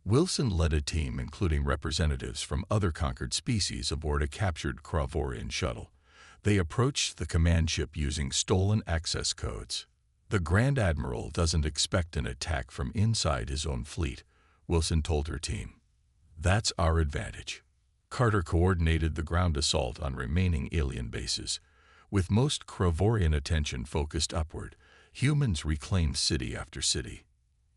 Wilson led a team including representatives from other conquered species aboard a captured Cravorian shuttle. They approached the command ship using stolen access codes. "The Grand Admiral doesn't expect an attack from inside his own fleet," Wilson told her team. "That's our advantage." Carter coordinated the ground assault on remaining alien bases. With most Cravorian attention focused upward, humans reclaimed city after city.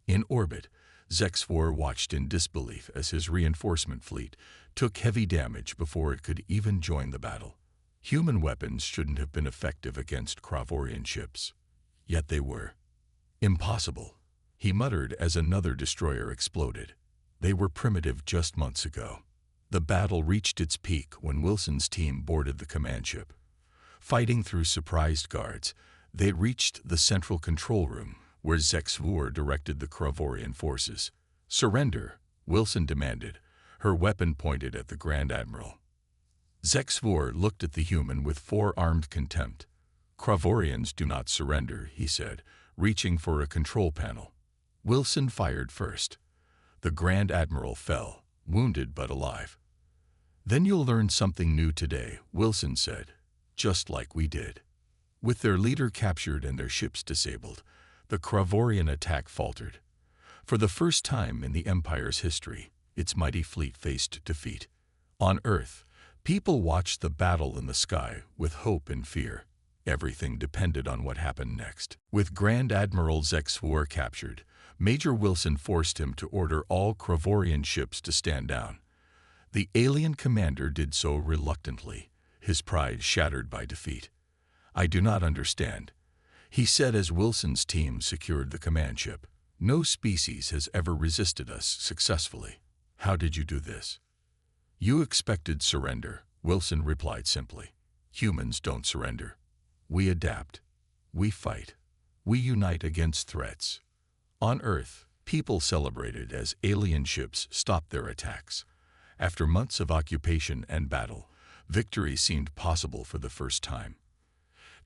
In orbit, HFY watched in disbelief as his reinforcement fleet took heavy damage before it could even join the battle. Human weapons shouldn't have been effective against Cravorian ships. Yet they were. "Impossible," he muttered as another destroyer exploded. "They were primitive just months ago." The battle reached its peak when Wilson's team boarded the command ship. Fighting through surprised guards, they reached the central control room, where HFY directed the Cravorian forces. "Surrender," Wilson demanded, her weapon pointed at the Grand Admiral. HFY looked at the human with forearmed contempt. "Cravorians do not surrender," he said, reaching for a control panel. Wilson fired first. The Grand Admiral fell, wounded but alive. "Then you'll learn something new today," Wilson said, "just like we did." With their leader captured and their ships disabled, the Cravorian attack faltered. For the first time in the Empire's history, its mighty fleet faced defeat. On Earth, people watched the battle in the sky with hope and fear. Everything depended on what happened next. With Grand Admiral HFY captured, Major Wilson forced him to order all Cravorian ships to stand down. The alien commander did so reluctantly, his pride shattered by defeat. "I do not understand," he said as Wilson's team secured the command ship. No species has ever resisted us successfully. How did you do this? You expected surrender, Wilson replied simply. Humans don't surrender. We adapt. We fight. We unite against threats. On Earth, people celebrated as alien ships stopped their attacks. After months of occupation and battle, victory seemed possible for the first time.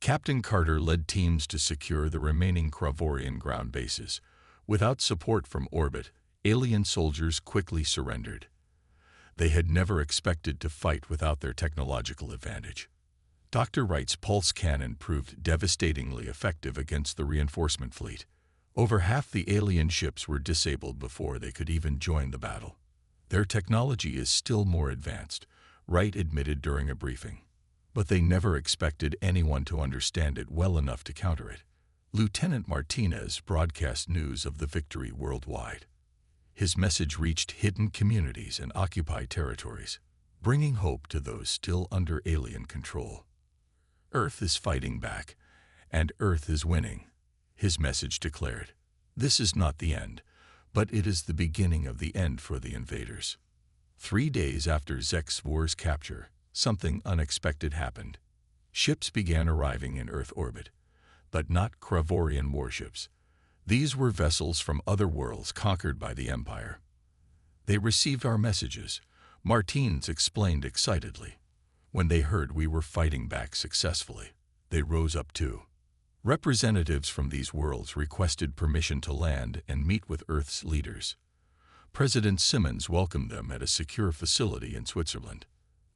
Captain Carter led teams to secure the remaining Kravorian ground bases. Without support from orbit, alien soldiers quickly surrendered. They had never expected to fight without their technological advantage. Dr. Wright's pulse cannon proved devastatingly effective against the reinforcement fleet. Over half the alien ships were disabled before they could even join the battle. Their technology is still more advanced, Wright admitted during a briefing. But they never expected anyone to understand it well enough to counter it. Lieutenant Martinez broadcast news of the victory worldwide. His message reached hidden communities and occupied territories, bringing hope to those still under alien control. Earth is fighting back, and Earth is winning, his message declared. This is not the end, but it is the beginning of the end for the invaders. 3 days after HFY's capture, something unexpected happened. Ships began arriving in Earth orbit, but not Kravorian warships. These were vessels from other worlds conquered by the Empire. They received our messages, Martins explained excitedly. When they heard we were fighting back successfully, they rose up too. Representatives from these worlds requested permission to land and meet with Earth's leaders. President Simmons welcomed them at a secure facility in Switzerland.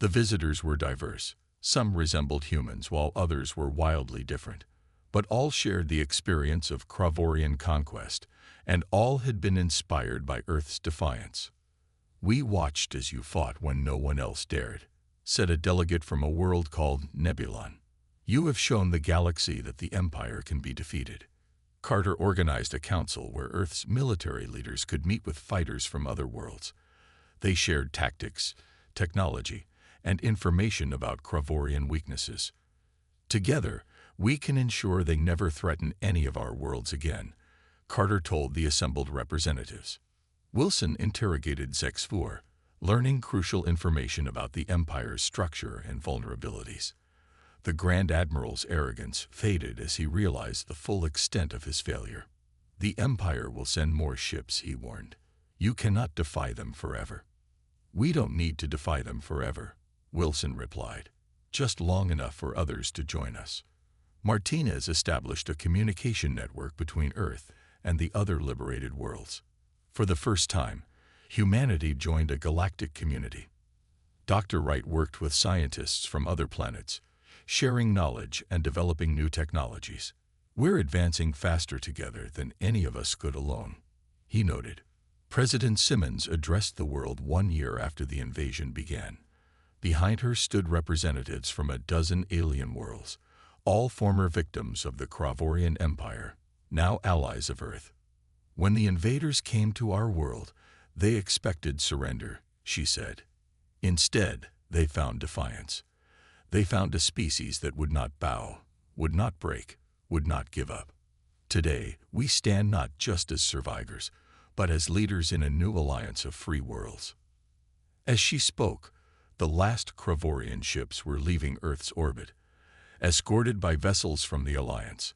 The visitors were diverse. Some resembled humans while others were wildly different. But all shared the experience of Kravorian conquest, and all had been inspired by Earth's defiance. We watched as you fought when no one else dared, said a delegate from a world called Nebulon. You have shown the galaxy that the Empire can be defeated. Carter organized a council where Earth's military leaders could meet with fighters from other worlds. They shared tactics, technology, and information about Kravorian weaknesses. Together, we can ensure they never threaten any of our worlds again, Carter told the assembled representatives. Wilson interrogated HFY, learning crucial information about the Empire's structure and vulnerabilities. The Grand Admiral's arrogance faded as he realized the full extent of his failure. The Empire will send more ships, he warned. You cannot defy them forever. We don't need to defy them forever, Wilson replied. Just long enough for others to join us. Martinez established a communication network between Earth and the other liberated worlds. For the first time, humanity joined a galactic community. Dr. Wright worked with scientists from other planets, sharing knowledge and developing new technologies. We're advancing faster together than any of us could alone, he noted. President Simmons addressed the world 1 year after the invasion began. Behind her stood representatives from a dozen alien worlds, all former victims of the Kravorian Empire, now allies of Earth. When the invaders came to our world, they expected surrender, she said. Instead, they found defiance. They found a species that would not bow, would not break, would not give up. Today, we stand not just as survivors, but as leaders in a new alliance of free worlds. As she spoke, the last Kravorian ships were leaving Earth's orbit, escorted by vessels from the Alliance.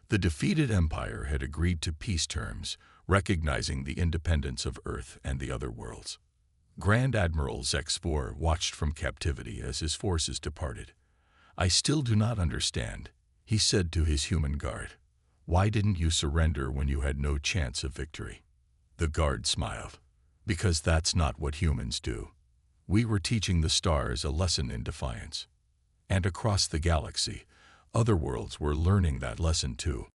The defeated Empire had agreed to peace terms, recognizing the independence of Earth and the other worlds. Grand Admiral HFY watched from captivity as his forces departed. I still do not understand, he said to his human guard. Why didn't you surrender when you had no chance of victory? The guard smiled. Because that's not what humans do. We were teaching the stars a lesson in defiance. And across the galaxy, other worlds were learning that lesson too.